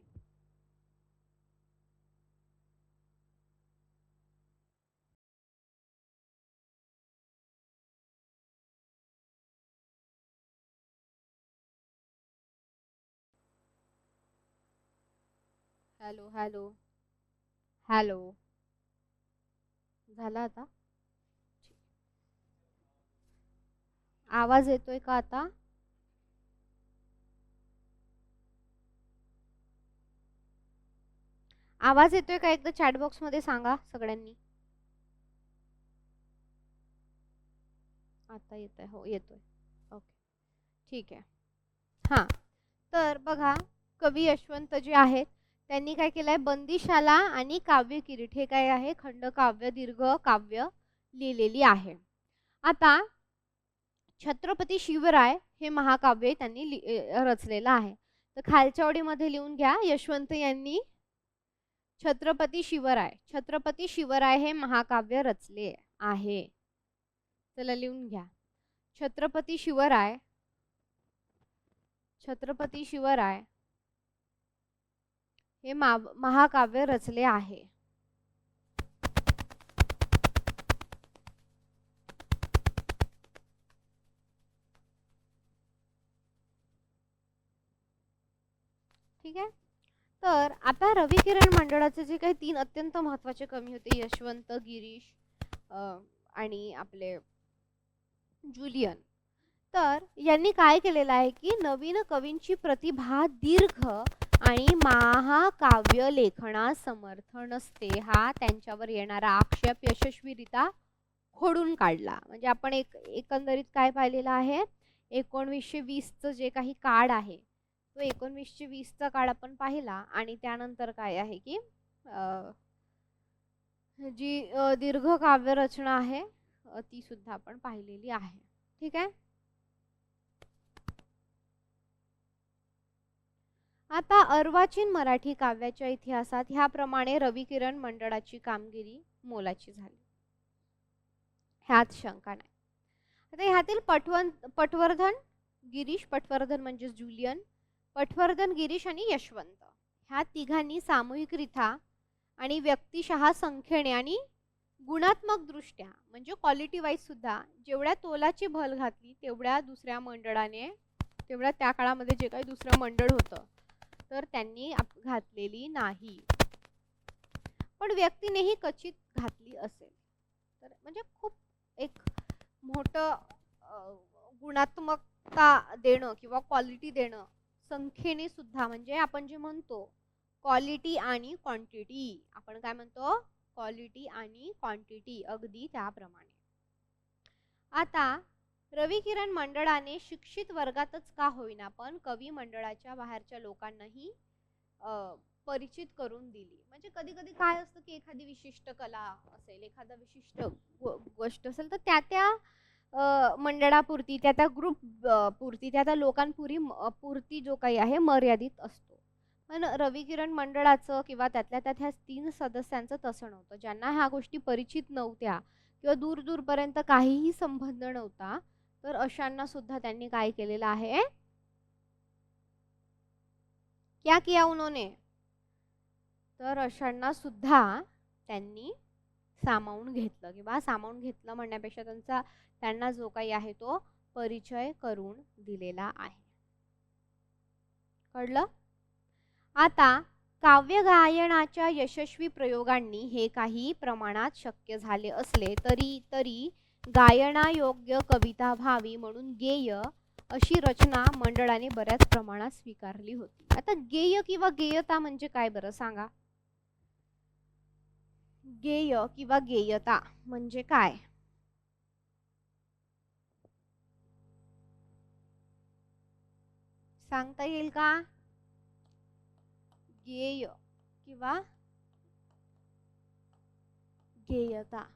हॅलो हॅलो हॅलो, झाला आता? आवाज येतोय का आता? आवाज येतोय का, एकदा चॅट बॉक्स मध्ये सांगा सगळ्यांनी. आता येतोय? हो येतोय. ओके, ठीक आहे. हां, तर बघा, कवी यशवंत जे आहेत त्यांनी काय केलंय, बंदिशाला आणि काव्य किरीट हे काय आहे, खंडकाव्य, दीर्घ काव्य लिहिलेली आहे. आता छत्रपती शिवराय हे महाकाव्य त्यांनी रचलेलं आहे. तर खालच्या ओळीमध्ये लिहून घ्या, यशवंत यांनी छत्रपती शिवराय हे महाकाव्य रचले आहे. चला लिहून घ्या, छत्रपती शिवराय हे महाकाव्य रचले आहे. ठीक आहे, तर आता रवी किरण मंडळाचे जे काही 3 अत्यंत महत्त्वाचे कवी होते, यशवंत, गिरीश आणि आपले जुलियन, तर यांनी काय केलेलं आहे की नवीन कवींची प्रतिभा दीर्घ आणि महाकाव्य लेखनास समर्थ नसते हा त्यांच्यावर येणारा आक्षेप यशस्वीरित्या खोडून काढला. म्हणजे आपण एकंदरीत काय पाहिलेलं आहे, 1920चं जे काही काळ आहे तो 1920चा काळ आपण पाहिला आणि त्यानंतर काय आहे की जी दीर्घ काव्य रचना आहे ती सुद्धा आपण पाहिलेली आहे. ठीक आहे, आता अर्वाचीन मराठी काव्याच्या इतिहासात ह्याप्रमाणे रविकिरण मंडळाची कामगिरी मोलाची झाली, ह्यात शंका नाही. आता ह्यातील पटवर्धन गिरीश, पटवर्धन म्हणजे जुलियन, पटवर्धन गिरीश आणि यशवंत ह्या तिघांनी सामूहिकरित्या आणि व्यक्तिशः संख्येने आणि गुणात्मक दृष्ट्या म्हणजे क्वालिटी वाईज सुद्धा जेवढ्या तोलाची भल घातली तेवढ्या दुसऱ्या मंडळाने, तेवढ्या त्या काळामध्ये जे काही दुसरं मंडळ होतं तर त्यांनी घातलेली नाही. पण व्यक्तीनेही क्वचित घातली असेल. तर म्हणजे खूप एक मोठं गुणात्मकता देणं किंवा क्वालिटी देणं संख्येने सुद्धा, म्हणजे आपण जे म्हणतो क्वालिटी आणि क्वांटिटी, आपण काय म्हणतो क्वालिटी आणि क्वांटिटी, अगदी त्याप्रमाणे. आता रविकिरण मंडळाने शिक्षित वर्गातच का होईना पण कवी मंडळाच्या बाहेरच्या लोकांनाही परिचित करून दिली. म्हणजे कधी कधी काय असतं की एखादी विशिष्ट कला असेल, एखादा विशिष्ट गोष्ट असेल तर त्या मंडळापुरती, त्या ग्रुप पुरती, त्या लोकांपुरती जो काही आहे मर्यादित असतो. पण रविकिरण मंडळाचं किंवा त्यातल्या त्यात ह्या 3 सदस्यांचं तसं नव्हतं. ज्यांना ह्या गोष्टी परिचित नव्हत्या किंवा दूर दूरपर्यंत काहीही संबंध नव्हता तर अशांना सुद्धा त्यांनी काय केलेलं आहे, क्या किया उन्होंने, तर अशांना सुद्धा त्यांनी सामावून घेतलं किंवा सामावून घेतलं म्हणण्यापेक्षा त्यांना जो काही आहे तो परिचय करून दिलेला आहे. कळलं? आता काव्य गायनाच्या यशस्वी प्रयोगांनी हे काही प्रमाणात शक्य झाले असले तरी गायनायोग्य कविता व्हावी म्हणून गेय अशी रचना मंडळाने बऱ्याच प्रमाणात स्वीकारली होती. आता गेय किंवा गेयता म्हणजे काय बरं सांगा? गेय किंवा गेयता म्हणजे काय सांगता येईल का? गेय किंवा गेयता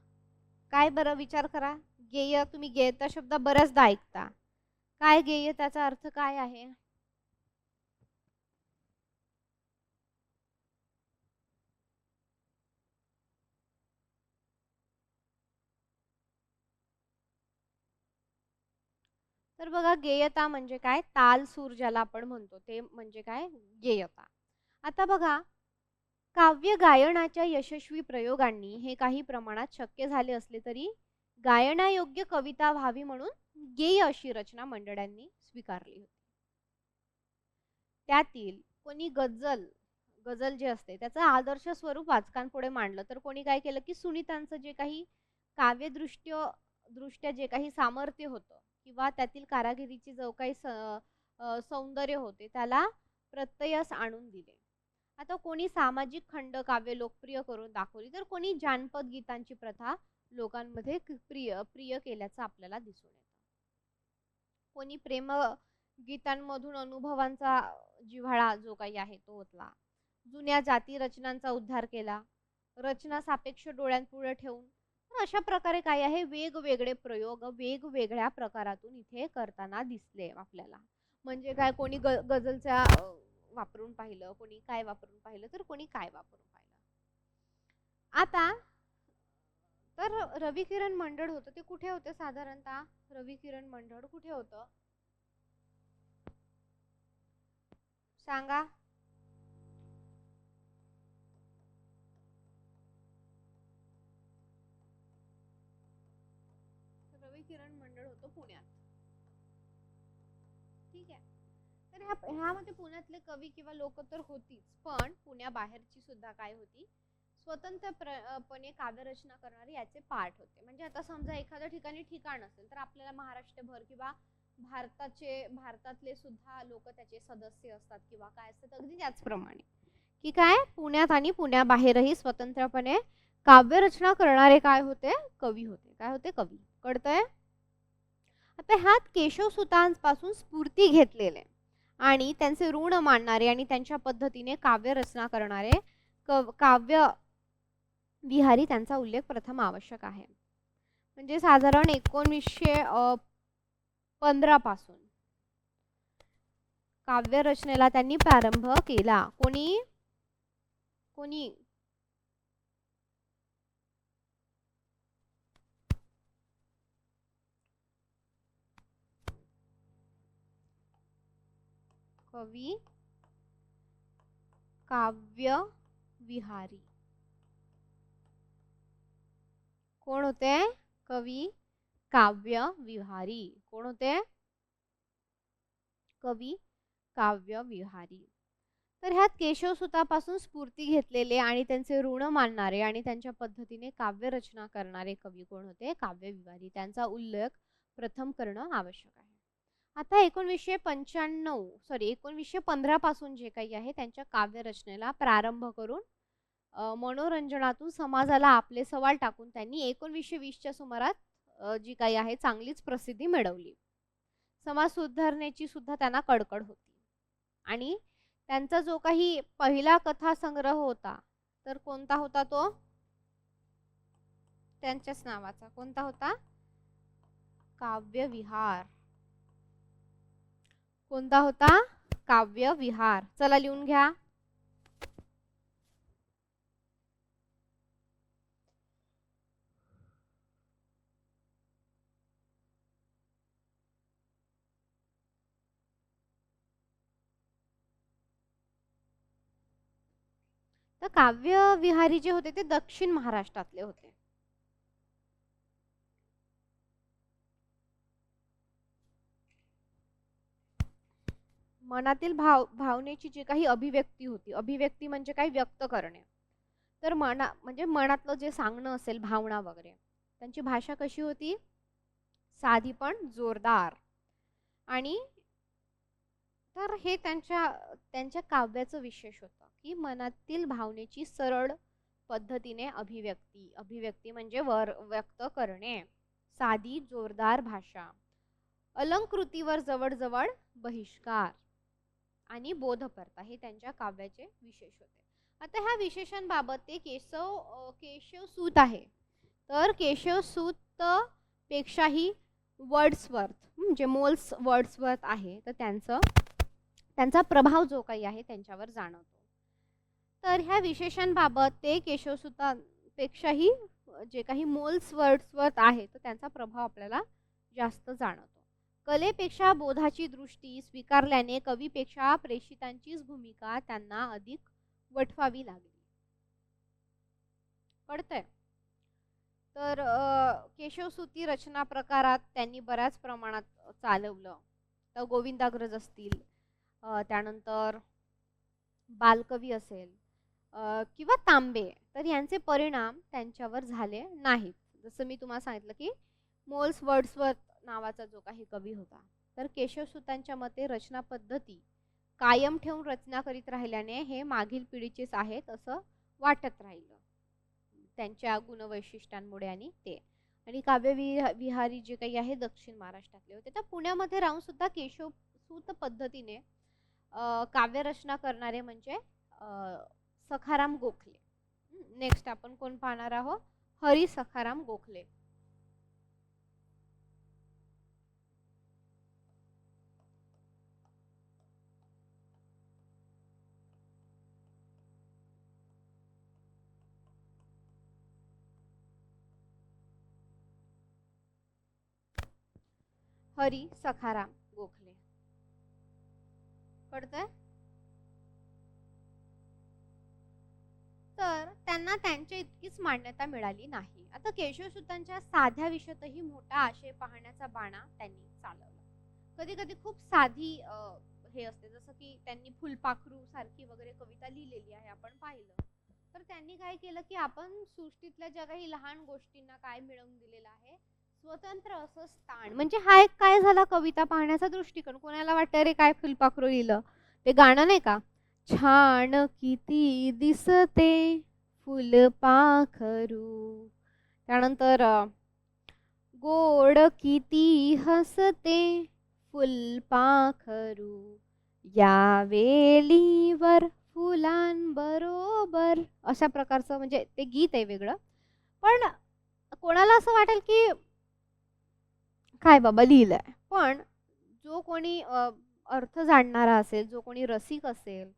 काय बरं, विचार करा. गेय, तुम्ही गेयता शब्द बऱ्याचदा ऐकता. काय गेयताचा अर्थ काय आहे? तर बघा, गेयता म्हणजे काय, ताल सूर ज्याला आपण म्हणतो ते म्हणजे काय, गेयता. आता बघा, काव्य गायनाच्या यशस्वी प्रयोगांनी हे काही प्रमाणात शक्य झाले असले तरी गायनायोग्य कविता व्हावी म्हणून गेय अशी रचना मंडळांनी स्वीकारली होती. त्यातील कोणी गझल जे असते त्याचं आदर्श स्वरूप वाचकांपुढे मांडलं तर कोणी काय केलं की सुनीतांचं जे काही काव्यदृष्ट्या जे काही सामर्थ्य होतं किंवा त्यातील कारागिरीची जो काही सौंदर्य होते त्याला प्रत्ययास आणून दिले. आता कोणी सामाजिक खंड काव्य लोकप्रिय करून दाखवली तर कोणी जानपद गीतांची प्रथा लोकांमध्ये प्रिय केल्याचं आपल्याला दिसून येतं. कोणी प्रेम गीतांमधून अनुभवांचा जिव्हाळा जो काही आहे तो ओतला, जुन्या जाती रचनांचा उद्धार केला, रचना सापेक्ष डोळ्यांपुढे ठेवून. अशा प्रकारे काय आहे, वेगवेगळे प्रयोग वेगवेगळ्या प्रकारातून इथे करताना दिसले आपल्याला. म्हणजे काय, कोणी गझलच्या वापरून पाहिलं, कोणी काय वापरून पाहिलं, तर कोणी काय वापरून पाहिलं. आता तर रविकिरण मंडळ होतं ते कुठे होते साधारणतः? रविकिरण मंडळ कुठे होतं सांगा? रविकिरण मंडळ होतं पुण्यात. ठीक आहे. तर ह्यामध्ये पुण्यातले कवी किंवा लोक तर होतीच, पण पुण्याबाहेरची सुद्धा काय होती, स्वतंत्रपणे काव्यरचना करणारी याचे पाठ होते. म्हणजे आता समजा एखाद्या ठिकाणी ठिकाण असेल तर आपल्याला महाराष्ट्रभर किंवा भारतातले सुद्धा लोक त्याचे सदस्य असतात किंवा काय असतात, अगदी त्याचप्रमाणे की काय पुण्यात आणि पुण्याबाहेरही स्वतंत्रपणे काव्यरचना करणारे काय होते, कवी होते. काय होते, कवी. कळतंय? आता ह्यात केशवसुतांपासून स्फूर्ती घेतलेले आणि त्यांचे ऋण मानणारे आणि त्यांच्या पद्धतीने काव्यरचना करणारे काव्य विहारी त्यांचा उल्लेख प्रथम आवश्यक आहे. म्हणजे साधारण 1915 पासून काव्य रचनेला त्यांनी प्रारंभ केला. कोणी कोणी कवी काव्य विहारी. कोण होते? कवी काव्य विहारी. कोण होते? कवी काव्य विहारी. तर ह्यात केशवसुतापासून स्फूर्ती घेतलेले आणि त्यांचे ऋण मानणारे आणि त्यांच्या पद्धतीने काव्य रचना करणारे कवी कोण होते? काव्य विहारी. त्यांचा उल्लेख प्रथम करणं आवश्यक आहे. आता 1915 पासून जे काही आहे त्यांच्या काव्य रचनेला प्रारंभ करून मनोरंजनातून समाजाला आपले सवाल टाकून त्यांनी 1920च्या सुमारात जी काही आहे चांगलीच प्रसिद्धी मिळवली. समाज सुधारणेची सुद्धा त्यांना कडकड होती. आणि त्यांचा जो काही पहिला कथा संग्रह होता तर कोणता होता तो? त्यांच्याच नावाचा. कोणता होता? काव्य विहार. कोणता होता? काव्य विहार. चला लिहून घ्या. तर काव्य विहारी जे होते ते दक्षिण महाराष्ट्रातले होते. मनातील भावनेची जी काही अभिव्यक्ती होती, अभिव्यक्ती म्हणजे काय? व्यक्त करणे. तर म्हणजे मनातलं जे सांगणं असेल, भावना वगैरे, त्यांची भाषा कशी होती? साधी पण जोरदार. आणि तर हे त्यांच्या काव्याचं विशेष होतं की मनातील भावनेची सरळ पद्धतीने अभिव्यक्ती म्हणजे व्यक्त करणे, साधी जोरदार भाषा, अलंकृतीवर जवळजवळ बहिष्कार आणि बोधपर्ता हे त्यांच्या काव्याचे विशेष होते. आता ह्या विशेषांबाबत ते केशवसूत आहे. तर केशवसूत पेक्षाही वर्ड्सवर्थ जे मोल्स वर्ड्सवर्थ आहे तर त्यांचा प्रभाव जो काही आहे त्यांच्यावर जाणवतो. तर ह्या विशेषांबाबत ते केशवसूतांपेक्षाही जे काही मोल्स वर्ड्सवर्थ आहे तर त्यांचा प्रभाव आपल्याला जास्त जाणवतो. कलेपेक्षा बोधाची दृष्टी स्वीकारल्याने कवीपेक्षा प्रेषितांचीच भूमिका त्यांना अधिक वठवावी लागली. कळतंय? तर केशवसूती रचना प्रकारात त्यांनी बऱ्याच प्रमाणात चालवलं. तर गोविंदाग्रज असतील, त्यानंतर बालकवी असेल किंवा तांबे, तर यांचे परिणाम त्यांच्यावर झाले नाहीत. जसं मी तुम्हाला सांगितलं की मोल्स वर्ड्सवर्थ नावाचा जो काही कवी होता तर केशवसूतांच्या मते रचना पद्धती कायम ठेवून रचना करीत राहिल्याने हे मागील पिढीचेच आहेत असं वाटत राहिलं त्यांच्या गुणवैशिष्ट्यांमुळे. आणि काव्य विहारी जे काही आहे दक्षिण महाराष्ट्रातले होते. तर पुण्यामध्ये राहून सुद्धा केशवसूत पद्धतीने काव्य रचना करणारे म्हणजे सखाराम गोखले. नेक्स्ट आपण कोण पाहणार आहोत? हरी सखाराम गोखले. हरी सखाराम गोखले. कळतंय? तर त्यांना त्यांच्या इतकीच मान्यता मिळाली नाही. आता केशवसूतांच्या साध्या विषयातही मोठा आशय पाहण्याचा बाणा त्यांनी चालवला. कधी कधी खूप साधी हे असते, जसं की त्यांनी फुलपाखरू सारखी वगैरे कविता लिहिलेली आहे आपण पाहिलं. तर त्यांनी काय केलं की आपण सृष्टीतल्या ज्या काही लहान गोष्टींना काय मिळवून दिलेलं आहे, स्वतंत्र असं स्थान. म्हणजे हा एक काय झाला कविता पाहण्याचा दृष्टिकोन. कोणाला वाटतं रे काय फुलपाखरू लिहिलं, ते गाणं नाही का, छान किती दिसते फुलपाखरू, त्यानंतर गोड किती हसते फुलपाखरू, या वेलीवर फुलांबरोबर, अशा प्रकारचं म्हणजे ते गीत आहे वेगळं. पण कोणाला असं वाटेल की काय बाबा लिहिलंय. पण जो कोणी अर्थ जाणणारा असेल, जो कोणी रसिक असेल,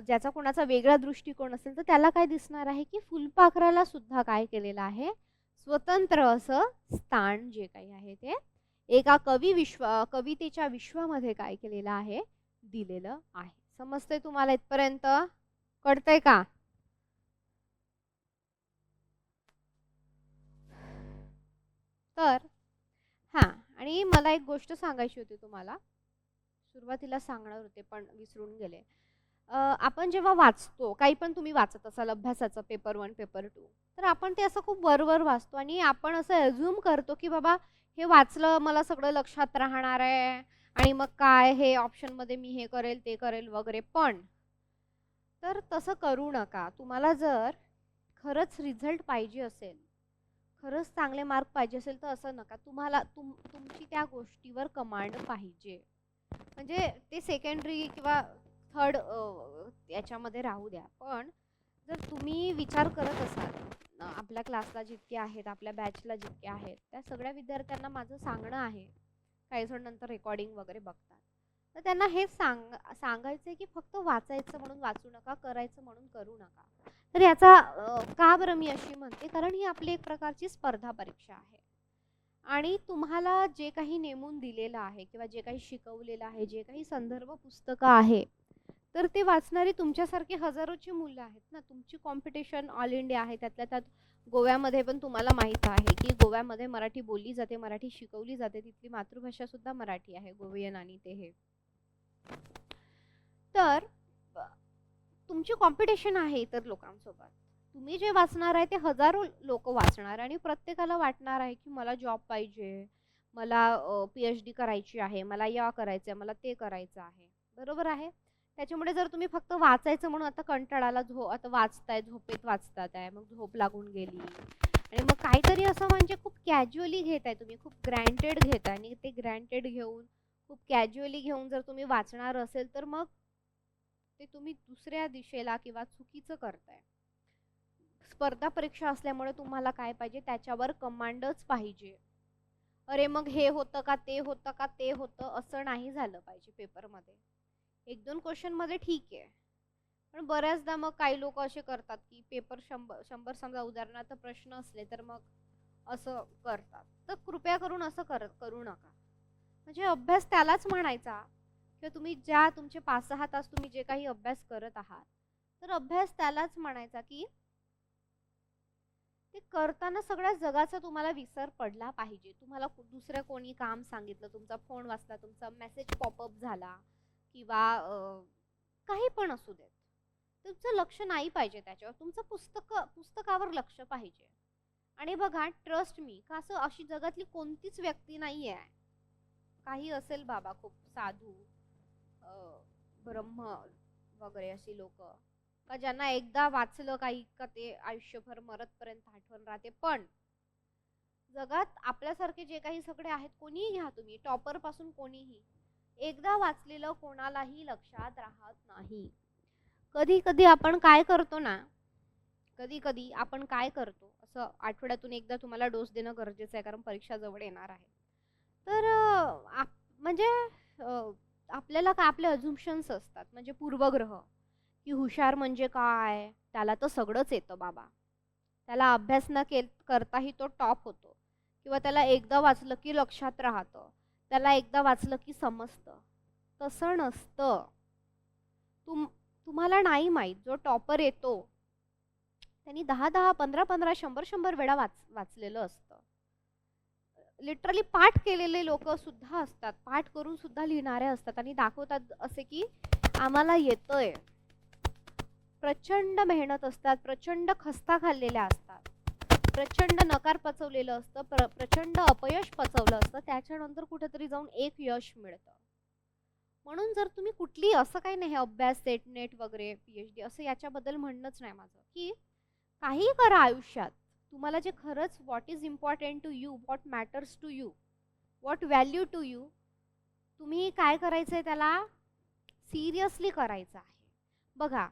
ज्याचा कोणाचा वेगळा दृष्टिकोन असेल, तर त्याला काय दिसणार आहे की फुलपाखराला सुद्धा काय केलेलं आहे, स्वतंत्र असं स्थान जे काही आहे ते एका कवितेच्या विश्वामध्ये काय केलेलं आहे, दिलेलं आहे. समजतंय तुम्हाला इथपर्यंत? कळतंय का? तर हां, आणि मला एक गोष्ट सांगायची होती तुम्हाला. सुरुवातीला सांगणार होते पण विसरून गेले. आपण जेव्हा वाचतो, काही पण तुम्ही वाचत असाल अभ्यासाचं पेपर 1, पेपर 2, तर आपण ते असं खूप वर वाचतो आणि आपण असं अझ्युम करतो, की बाबा हे वाचलं, मला सगळं लक्षात राहणार आहे आणि मग काय हे ऑप्शनमध्ये मी हे करेल, ते करेल वगैरे. पण तर तसं करू नका. तुम्हाला जर खरंच रिझल्ट पाहिजे असेल, खरंच चांगले मार्क पाहिजे असेल, तर असं नका. तुम्हाला तुमची त्या गोष्टीवर कमांड पाहिजे. म्हणजे ते सेकंडरी किंवा थर्ड याच्यामध्ये राहू द्या. पण जर तुम्ही विचार करत असाल, आपल्या क्लासला जितके आहेत, आपल्या बॅचला जितके आहेत, त्या सगळ्या विद्यार्थ्यांना माझं सांगणं आहे, काही जण नंतर रेकॉर्डिंग वगैरे बघतात, तर त्यांना हेच सांगायचं आहे की फक्त वाचायचं म्हणून वाचू नका, करायचं म्हणून करू नका. तर याचा का बरं मी अशी म्हणते, कारण ही आपली एक प्रकारची स्पर्धा परीक्षा आहे आणि तुम्हाला जे काही नेमून दिलेलं आहे किंवा जे काही शिकवलेलं आहे, जे काही संदर्भ पुस्तकं आहे, तर ते वाचणारी तुमच्यासारखी हजारोची मुलं आहेत ना. तुमची कॉम्पिटिशन ऑल इंडिया आहे. त्यातल्या त्यात गोव्यामध्ये पण तुम्हाला माहीत आहे की गोव्यामध्ये मराठी बोलली जाते, मराठी शिकवली जाते. तिथली मातृभाषा सुद्धा मराठी आहे, गोवियन आणि ते हे. तर तुमची कॉम्पिटिशन आहे इतर लोकांसोबत. तुम्ही जे वाचणार आहे ते हजारो लोक वाचणार आणि प्रत्येकाला वाटणार आहे की मला जॉब पाहिजे, मला PhD करायची आहे, मला या करायचं आहे, मला ते करायचं आहे. बरोबर आहे? त्याच्यामुळे जर तुम्ही फक्त वाचायचं म्हणून आता कंटाळाला आता वाचताय, झोपेत वाचतात आहे, मग झोप लागून गेली आणि मग काहीतरी असं म्हणजे खूप कॅज्युअली घेताय तुम्ही, खूप ग्रँटेड घेताय आणि ते ग्रँटेड घेऊन, खूप कॅज्युअली घेऊन जर तुम्ही वाचणार असेल, तर मग ते तुम्ही दुसऱ्या दिशेला किंवा चुकीचं करताय. स्पर्धा परीक्षा असल्यामुळे तुम्हाला काय पाहिजे, त्याच्यावर कमांडच पाहिजे. अरे मग हे होतं का, ते होतं का, ते होतं, असं नाही झालं पाहिजे पेपरमध्ये. 1-2 क्वेश्चनमध्ये ठीक आहे, पण बऱ्याचदा मग काही लोक असे करतात की पेपर 100 समजा उदाहरणार्थ प्रश्न असले तर मग असं करतात. तर कृपया करून असं करू नका. म्हणजे अभ्यास त्यालाच म्हणायचा किंवा तुम्ही ज्या तुमचे 5-6 तास तुम्ही जे काही अभ्यास करत आहात, तर अभ्यास त्यालाच म्हणायचा की ते करताना सगळ्या जगाचा तुम्हाला विसर पडला पाहिजे. तुम्हाला दुसरं कोणी काम सांगितलं, तुमचा फोन वाजला, तुमचा मेसेज पॉपअप झाला किंवा काही पण असू देत, तुमचं लक्ष नाही पाहिजे त्याच्यावर. तुमचं पुस्तकावर लक्ष पाहिजे. आणि बघा, ट्रस्ट मी, का असं अशी जगातली कोणतीच व्यक्ती नाही आहे, काही असेल बाबा खूप साधू, ब्रह्म वगैरे अशी लोक, का ज्यांना एकदा वाचलं काही का ते आयुष्यभर मरतपर्यंत आठवण राहते. पण जगात आपल्यासारखे जे काही सगळे आहेत, कोणीही घ्या तुम्ही, टॉपर पासून कोणीही, एकदा वाचलेलं कोणालाही लक्षात राहत नाही. कधी कधी आपण काय करतो ना, कधी आपण काय करतो, असं आठवड्यातून एकदा तुम्हाला डोस देणं गरजेचं आहे, कारण परीक्षा जवळ येणार आहे. तर म्हणजे आपल्याला काय आपले अझम्पशन्स असतात, म्हणजे पूर्वग्रह, की हुशार म्हणजे काय, त्याला तर सगळंच येतं बाबा, त्याला अभ्यास न करताही तो टॉप होतो, किंवा त्याला एकदा वाचलं की लक्षात राहतं, त्याला एकदा वाचलं की समजतं. तसं नसतं. तुम्हाला नाही माहीत, जो टॉपर येतो त्यांनी 10-10, 15-15, 100-100 वेळा वाचलेलं असतं. लिटरली पाठ केलेले लोक सुद्धा असतात, पाठ करून सुद्धा लिहिणारे असतात आणि दाखवतात असे की आम्हाला येतंय. प्रचंड मेहनत असतात, प्रचंड खस्ता खाल्लेल्या असतात, प्रचंड नकार पचवलेलं असतं, प्रचंड अपयश पचवलं असतं, त्याच्यानंतर कुठेतरी जाऊन एक यश मिळतं. म्हणून जर तुम्ही कुठली, असं काही नाही अभ्यास सेट नेट वगैरे PhD असं याच्याबद्दल म्हणणंच नाही माझं, की काही करा आयुष्यात, तुम्हाला जे खरंच what is important to you, what matters to you, what value to you, तुम्ही काय करायचं आहे, त्याला सिरियसली करायचं आहे. बघा,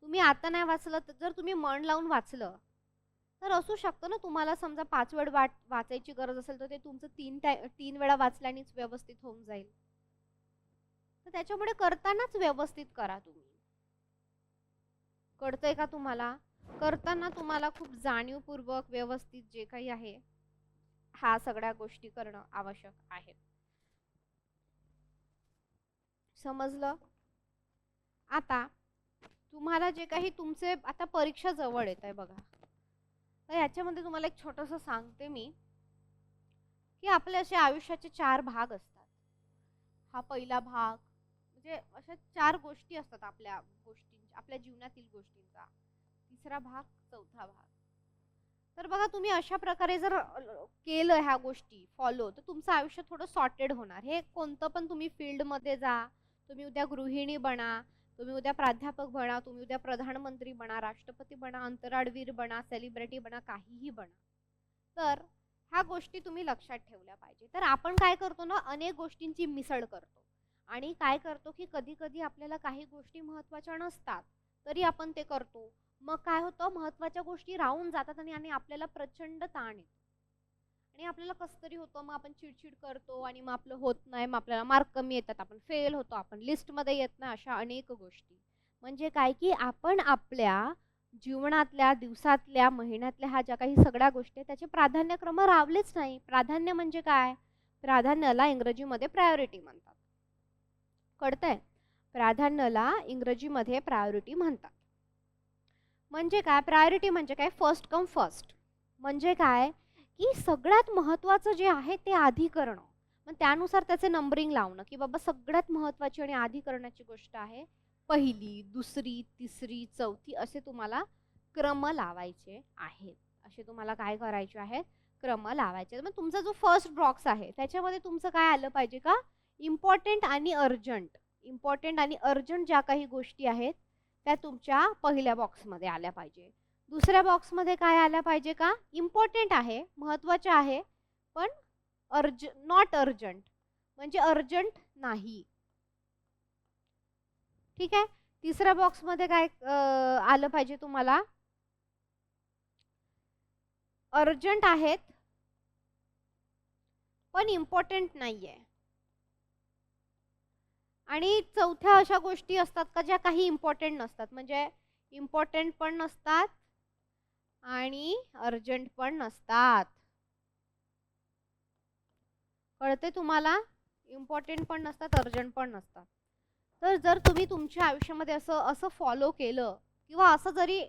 तुम्ही आता नाही वाचलं, तर जर तुम्ही मन लावून वाचलं, तर असू शकतं ना तुम्हाला समजा 5 वेळ वाचायची गरज असेल, तर ते तुमचं 3 वेळा वाचल्यानेच व्यवस्थित होऊन जाईल. तर त्याच्यामुळे करतानाच व्यवस्थित करा तुम्ही. कळतंय का तुम्हाला? करताना तुम्हाला खूप जाणीवपूर्वक व्यवस्थित जे काही आहे ह्या सगळ्या गोष्टी करणं आवश्यक आहे. समजलं? आता तुम्हाला जे काही तुमचे आता परीक्षा जवळ येत आहे बघा, तर याच्यामध्ये तुम्हाला एक छोटंसं सांगते मी की आपले असे आयुष्याचे 4 भाग असतात. हा पहिला भाग म्हणजे अशा 4 गोष्टी असतात आपल्या जीवनातील गोष्टींचा. तिसरा भाग, चौथा भाग. तर बघा तुम्ही अशा प्रकारे जर केलं ह्या गोष्टी फॉलो, तर तुमचं आयुष्य थोडं सॉर्टेड होणार. हे कोणतं पण तुम्ही फील्डमध्ये जा, तुम्ही उद्या गृहिणी बना, तुम्ही उद्या प्राध्यापक बना, तुम्ही उद्या प्रधानमंत्री बना, राष्ट्रपती बना, अंतराळवीर बना, सेलिब्रिटी बना, काहीही बना. तर ह्या गोष्टी तुम्ही लक्षात ठेवल्या पाहिजे. तर आपण काय करतो ना, अनेक गोष्टींची मिसळ करतो आणि काय करतो की कधी कधी आपल्याला काही गोष्टी महत्त्वाच्या नसतात तरी आपण ते करतो. मग काय होतं, महत्त्वाच्या गोष्टी राहून जातात आणि आपल्याला प्रचंड ताण येतो आणि आपल्याला कसं तरी होतं. मग आपण चिडचिड करतो आणि मग आपलं होत नाही, मग आपल्याला मार्क कमी येतात, आपण फेल होतो, आपण लिस्टमध्ये येत नाही. अशा अनेक गोष्टी म्हणजे काय की आपण आपल्या जीवनातल्या, दिवसातल्या, महिन्यातल्या ह्या ज्या काही सगळ्या गोष्टी आहेत त्याचे प्राधान्यक्रम रावलेच नाही. प्राधान्य म्हणजे काय? प्राधान्याला इंग्रजीमध्ये प्रायोरिटी म्हणतात. कळतंय? प्राधान्याला इंग्रजीमध्ये प्रायोरिटी म्हणतात. म्हणजे काय? प्रायोरिटी म्हणजे काय? First come first. म्हणजे काय की सगळ्यात महत्त्वाचं जे आहे ते आधी करणं. मग त्यानुसार त्याचे नंबरिंग लावणं की बाबा सगळ्यात महत्त्वाची आणि आधी करण्याची गोष्ट आहे पहिली, दुसरी, तिसरी, चौथी असे तुम्हाला क्रम लावायचे आहेत. असे तुम्हाला काय करायचे आहेत? क्रम लावायचे. मग तुमचा जो फर्स्ट बॉक्स आहे त्याच्यामध्ये तुमचं काय आलं पाहिजे का? इम्पॉर्टंट आणि अर्जंट. इम्पॉर्टंट आणि अर्जंट ज्या काही गोष्टी आहेत त्या तुमच्या पहिल्या बॉक्समध्ये आल्या पाहिजे. दुसऱ्या बॉक्समध्ये काय आल्या पाहिजे का? इम्पॉर्टंट आहे, महत्त्वाचे आहे, पण नॉट अर्जंट म्हणजे अर्जंट नाही. ठीक आहे. तिसऱ्या बॉक्समध्ये काय आलं पाहिजे तुम्हाला? अर्जंट आहेत पण इम्पॉर्टंट नाहीये. आणि चौथ्या अशा गोष्टी असतात का ज्या काही इम्पॉर्टंट नसतात, म्हणजे इम्पॉर्टंट पण नसतात आणि अर्जंट पण नसतात. कळते तुम्हाला? इम्पॉर्टंट पण नसतात, अर्जंट पण नसतात. तर जर तुम्ही तुमच्या आयुष्यामध्ये असं फॉलो केलं किंवा असं जरी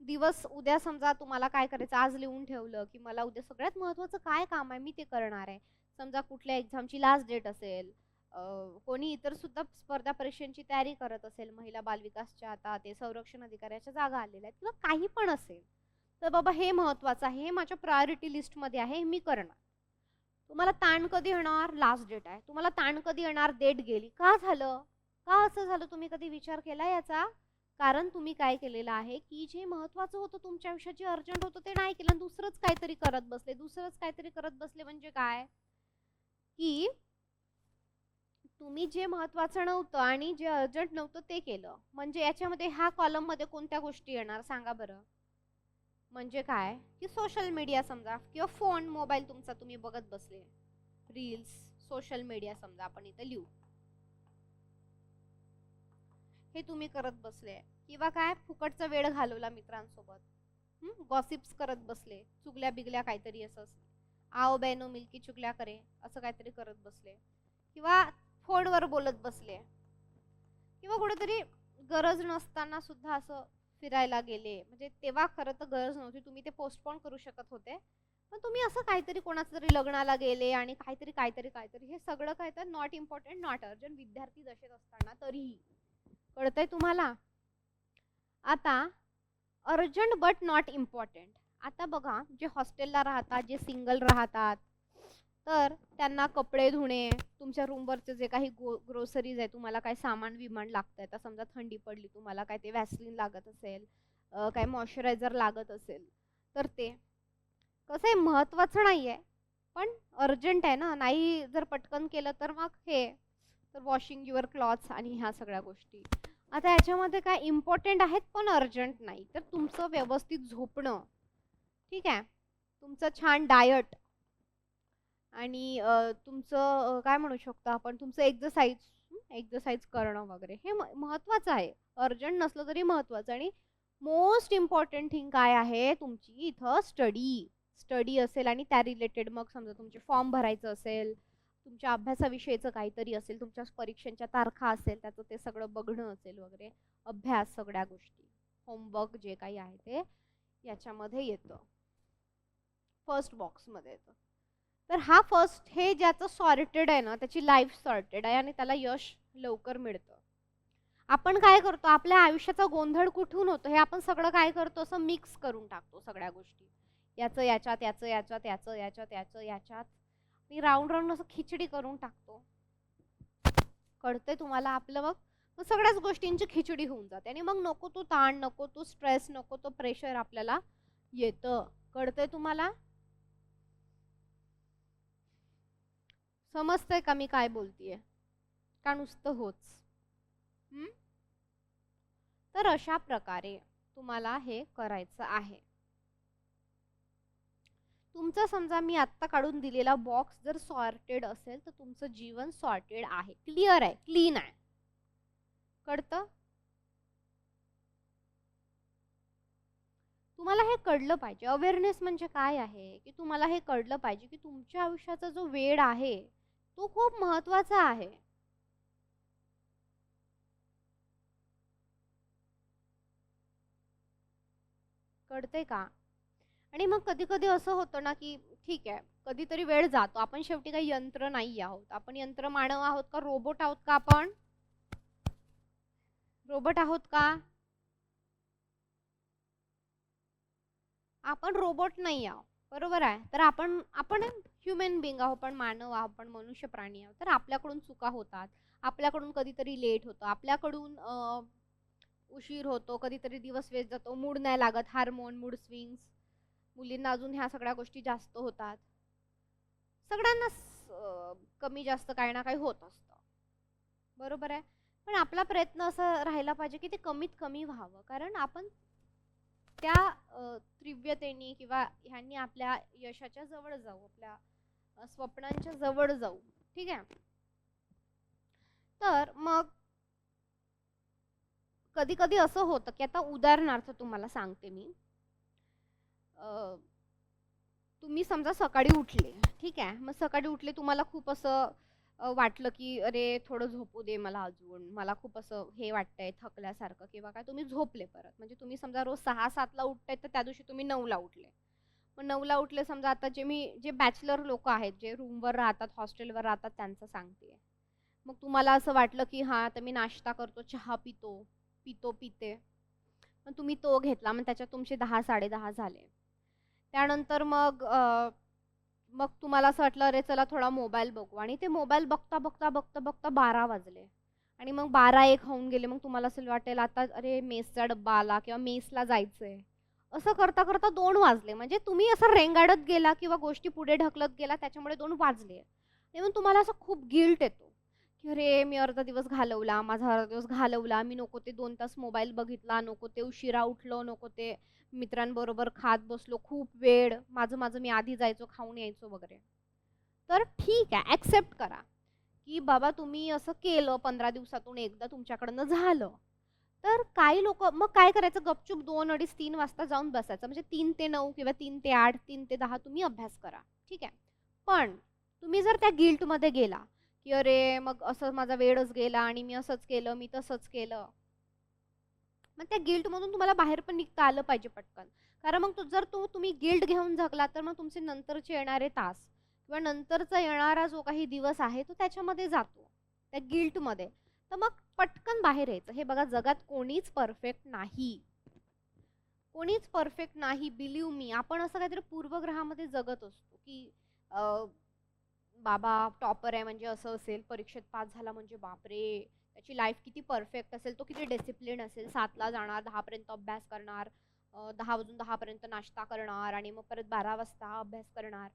दिवस उद्या समजा तुम्हाला काय करायचं आज लिहून ठेवलं की मला उद्या सगळ्यात महत्त्वाचं काय काम आहे मी ते करणार आहे. समजा कुठल्या एक्झामची लास्ट डेट असेल, कोणी इतर सुद्धा स्पर्धा परीक्षांची तयारी करत असेल, महिला बालविकासच्या आता ते संरक्षण अधिकाऱ्याच्या जागा आलेल्या आहेत किंवा काही पण असेल, तर बाबा हे महत्त्वाचं आहे, हे माझ्या प्रायोरिटी लिस्टमध्ये आहे, हे मी करणार. तुम्हाला ताण कधी येणार? लास्ट डेट आहे. तुम्हाला ताण कधी येणार? डेट गेली. का झालं? का असं झालं? तुम्ही कधी विचार केला याचा? कारण तुम्ही काय केलेलं आहे की जे महत्त्वाचं होतं तुमच्या आयुष्यात, जे अर्जंट होतं ते नाही केलं, दुसरंच काहीतरी करत बसले. दुसरंच काहीतरी करत बसले म्हणजे काय की तुम्ही जे महत्त्वाचं नव्हतं आणि जे अर्जंट नव्हतं ते केलं. म्हणजे याच्यामध्ये ह्या कॉलममध्ये कोणत्या गोष्टी येणार सांगा बरं? म्हणजे काय की सोशल मीडिया समजा किंवा फोन, मोबाईल तुमचा तुम्ही बघत बसले, रील्स, सोशल मीडिया समजा आपण इथं लिहू, हे तुम्ही करत बसले किंवा काय फुकटचा वेळ घालवला मित्रांसोबत, गॉसिप्स करत बसले, चुगल्या बिगल्या काहीतरी असं आओ बहनो मिलकी चुगल्या करे असं काहीतरी करत बसले किंवा फोनवर बोलत बसले किंवा कुठेतरी गरज नसताना सुद्धा असं फिरायला गेले. म्हणजे तेव्हा खरं तर गरज नव्हती, तुम्ही ते पोस्टपोन करू शकत होते, पण तुम्ही असं काहीतरी कोणाचं तरी लग्नाला गेले आणि काहीतरी काहीतरी काहीतरी हे सगळं काय तर नॉट इम्पॉर्टंट, नॉट अर्जंट, विद्यार्थी दशेत असताना तरीही. कळतंय तुम्हाला? आता अर्जंट बट नॉट इम्पॉर्टंट. आता बघा जे हॉस्टेलला राहतात, जे सिंगल राहतात, तर त्यांना कपडे धुणे, तुमच्या रूमवरचे जे काही ग्रोसरीज आहे, तुम्हाला काय सामान विमान लागतं, आता समजा थंडी पडली, तुम्हाला काय ते वॅसलीन लागत असेल, काय मॉइश्चरायझर लागत असेल, तर ते कसं आहे महत्त्वाचं नाही आहे पण अर्जंट आहे ना, नाही जर पटकन केलं तर मग हे तर वॉशिंग युअर क्लॉथ्स आणि ह्या सगळ्या गोष्टी. आता याच्यामध्ये काय इम्पॉर्टंट आहेत पण अर्जंट नाही. तर तुमचं व्यवस्थित झोपणं, ठीक आहे, तुमचं छान डायट आणि तुमचं काय म्हणू शकतो आपण, तुमचं एक्सरसाइज, एक्सरसाइज करणं वगैरे हे महत्वाचं आहे. अर्जंट नसलं तरी महत्वाचं. आणि मोस्ट इम्पॉर्टंट थिंग काय आहे तुमची इथं? स्टडी असेल आणि त्या रिलेटेड मग समजा तुमचे फॉर्म भरायचं असेल, तुमच्या अभ्यासाविषयीचं काहीतरी असेल, तुमच्या परीक्षांच्या तारखा असेल, त्याचं ते सगळं बघणं असेल वगैरे, अभ्यास, सगळ्या गोष्टी, होमवर्क जे काही आहे ते याच्यामध्ये येतं, फर्स्ट बॉक्समध्ये येतं. तर हा फर्स्ट, हे ज्याचं सॉर्टेड आहे ना, त्याची लाईफ सॉर्टेड आहे आणि त्याला यश लवकर मिळतं. आपण काय करतो, आपल्या आयुष्याचा गोंधळ कुठून होतो हे आपण सगळं काय करतो, असं मिक्स करून टाकतो सगळ्या गोष्टी, याचं याच्यात, याचं याच्यात, याचं याच्यात, याचं याच्यात, आणि राऊंड राऊंड असं खिचडी करून टाकतो. कळतंय तुम्हाला आपलं? मग सगळ्याच गोष्टींची खिचडी होऊन जाते आणि मग नको तो ताण, नको तो स्ट्रेस, नको तो प्रेशर आपल्याला येतं. कळतंय तुम्हाला? समजतंय का मी काय बोलतीये? का नुसतं होच? तर अशा प्रकारे तुम्हाला हे करायचं आहे. तुमचं समजा मी आत्ता काढून दिलेला बॉक्स जर सॉर्टेड असेल तर तुमचं जीवन सॉर्टेड आहे, क्लिअर आहे, क्लीन आहे. कळतं? तुम्हाला हे कळलं पाहिजे. अवेअरनेस म्हणजे काय आहे की तुम्हाला हे कळलं पाहिजे की तुमच्या आयुष्याचा जो वेळ आहे तो खूप महत्वाचा आहे. कळतंय का? आणि मग कधी कधी असं होतं ना की ठीक आहे, कधीतरी वेळ जातो, आपण शेवटी काही यंत्र नाही आहोत, आपण यंत्र मानव आहोत का? रोबोट आहोत का? आपण रोबोट आहोत का? आपण रोबोट नाही आहोत, बरोबर आहे. तर आपण ह्युमन बिंग आहोत, आपण मानव आहोत, आपण मनुष्य प्राणी आहोत. तर आपल्याकडून चुका होतात, आपल्याकडून कधीतरी लेट होतं, आपल्याकडून उशीर होतो, कधीतरी दिवस वेस्ट जातो, मूड नाही लागत, हार्मोन, मूड स्विंग्स, मुलींना अजून ह्या सगळ्या गोष्टी जास्त होतात. सगळ्यांना कमी जास्त काही ना काही होत असतं, बरोबर आहे. पण आपला प्रयत्न असा राहिला पाहिजे की ते कमीत कमी व्हावं, कारण आपण त्या तीव्रतेने किंवा ह्यांनी आपल्या यशाच्या जवळ जाऊ, आपल्या स्वप्नांच्या जवळ जाऊ. ठीक आहे. तर मग कधी कधी असं होतं की आता उदाहरणार्थ तुम्हाला सांगते मी, तुम्ही समजा सकाळी उठले, ठीक आहे. मग सकाळी उठले, तुम्हाला खूप असं वाटलं की अरे थोडं झोपू दे मला, अजून मला खूप असं हे वाटतंय थकल्यासारखं किंवा काय, तुम्ही झोपले परत. म्हणजे तुम्ही समजा रोज 6-7 ला उठताय तर त्या दिवशी तुम्ही 9 ला उठले. मग 9 ला उठले समजा, आता जे बॅचलर लोक आहेत, जे रूमवर राहतात, हॉस्टेलवर राहतात, त्यांचं सांगते. मग तुम्हाला असं वाटलं की हा आता मी नाश्ता करतो, चहा पिते, मग तुम्ही तो घेतला, मग त्याच्यात तुमचे 10-10:30 झाले. त्यानंतर मग तुम्हाला असं वाटलं अरे चला थोडा मोबाईल बघू, आणि ते मोबाईल बघता बघता बघता बघता 12 वाजले, आणि मग 12-1 होऊन गेले. मग तुम्हाला असं वाटेल आता अरे मेसचा डब्बा आला किंवा मेसला जायचंय. असं करता करता 2 वाजले. म्हणजे तुम्ही असं रेंगाळत गेला किंवा गोष्टी पुढे ढकलत गेला, त्याच्यामुळे 2 वाजले. म्हणून तुम्हाला असं खूप गिल्ट येतो की अरे मी अर्धा दिवस घालवला, माझा अर्धा दिवस घालवला, मी नको ते 2 तास मोबाईल बघितला, नको ते उशिरा उठलो, नको ते मित्रांबरोबर खात बसलो खूप वेळ, माझं माझं मी आधी जायचो, खाऊन यायचो वगैरे. तर ठीक आहे, ॲक्सेप्ट करा की बाबा तुम्ही असं केलं, 15 दिवसातून एकदा तुमच्याकडनं झालं. तर काही लोक मग काय करायचं, गपचूप 2, 2:30, 3 वाजता जाऊन बसायचं. म्हणजे 3 ते 9 किंवा 3 ते 8, 3 ते 10 तुम्ही अभ्यास करा, ठीक आहे. पण तुम्ही जर त्या गिल्टमध्ये गेला की अरे मग असं माझा वेळच गेला आणि मी असंच केलं, मी तसंच केलं, मग त्या गिल्टमधून तुम्हाला बाहेर पण निघता आलं पाहिजे पटकन. कारण मग जर तुम्ही गिल्ट घेऊन जगला तर मग तुमचे नंतरचे येणारे तास किंवा नंतरचा येणारा जो काही दिवस आहे तो त्याच्यामध्ये जातो, त्या गिल्टमध्ये. तर मग पटकन बाहेर यायचं. हे बघा, जगात कोणीच परफेक्ट नाही, कोणीच परफेक्ट नाही, बिलीव्ह मी. आपण असं काहीतरी पूर्वग्रहामध्ये जगत असतो की बाबा टॉपर आहे म्हणजे असं असेल, परीक्षेत पास झाला म्हणजे बापरे त्याची लाईफ किती परफेक्ट असेल, तो किती डिसिप्लिन असेल, 7 ला जाणार, 10 पर्यंत अभ्यास करणार, 10 वाजून 10 पर्यंत नाश्ता करणार आणि मग परत 12 वाजता अभ्यास करणार.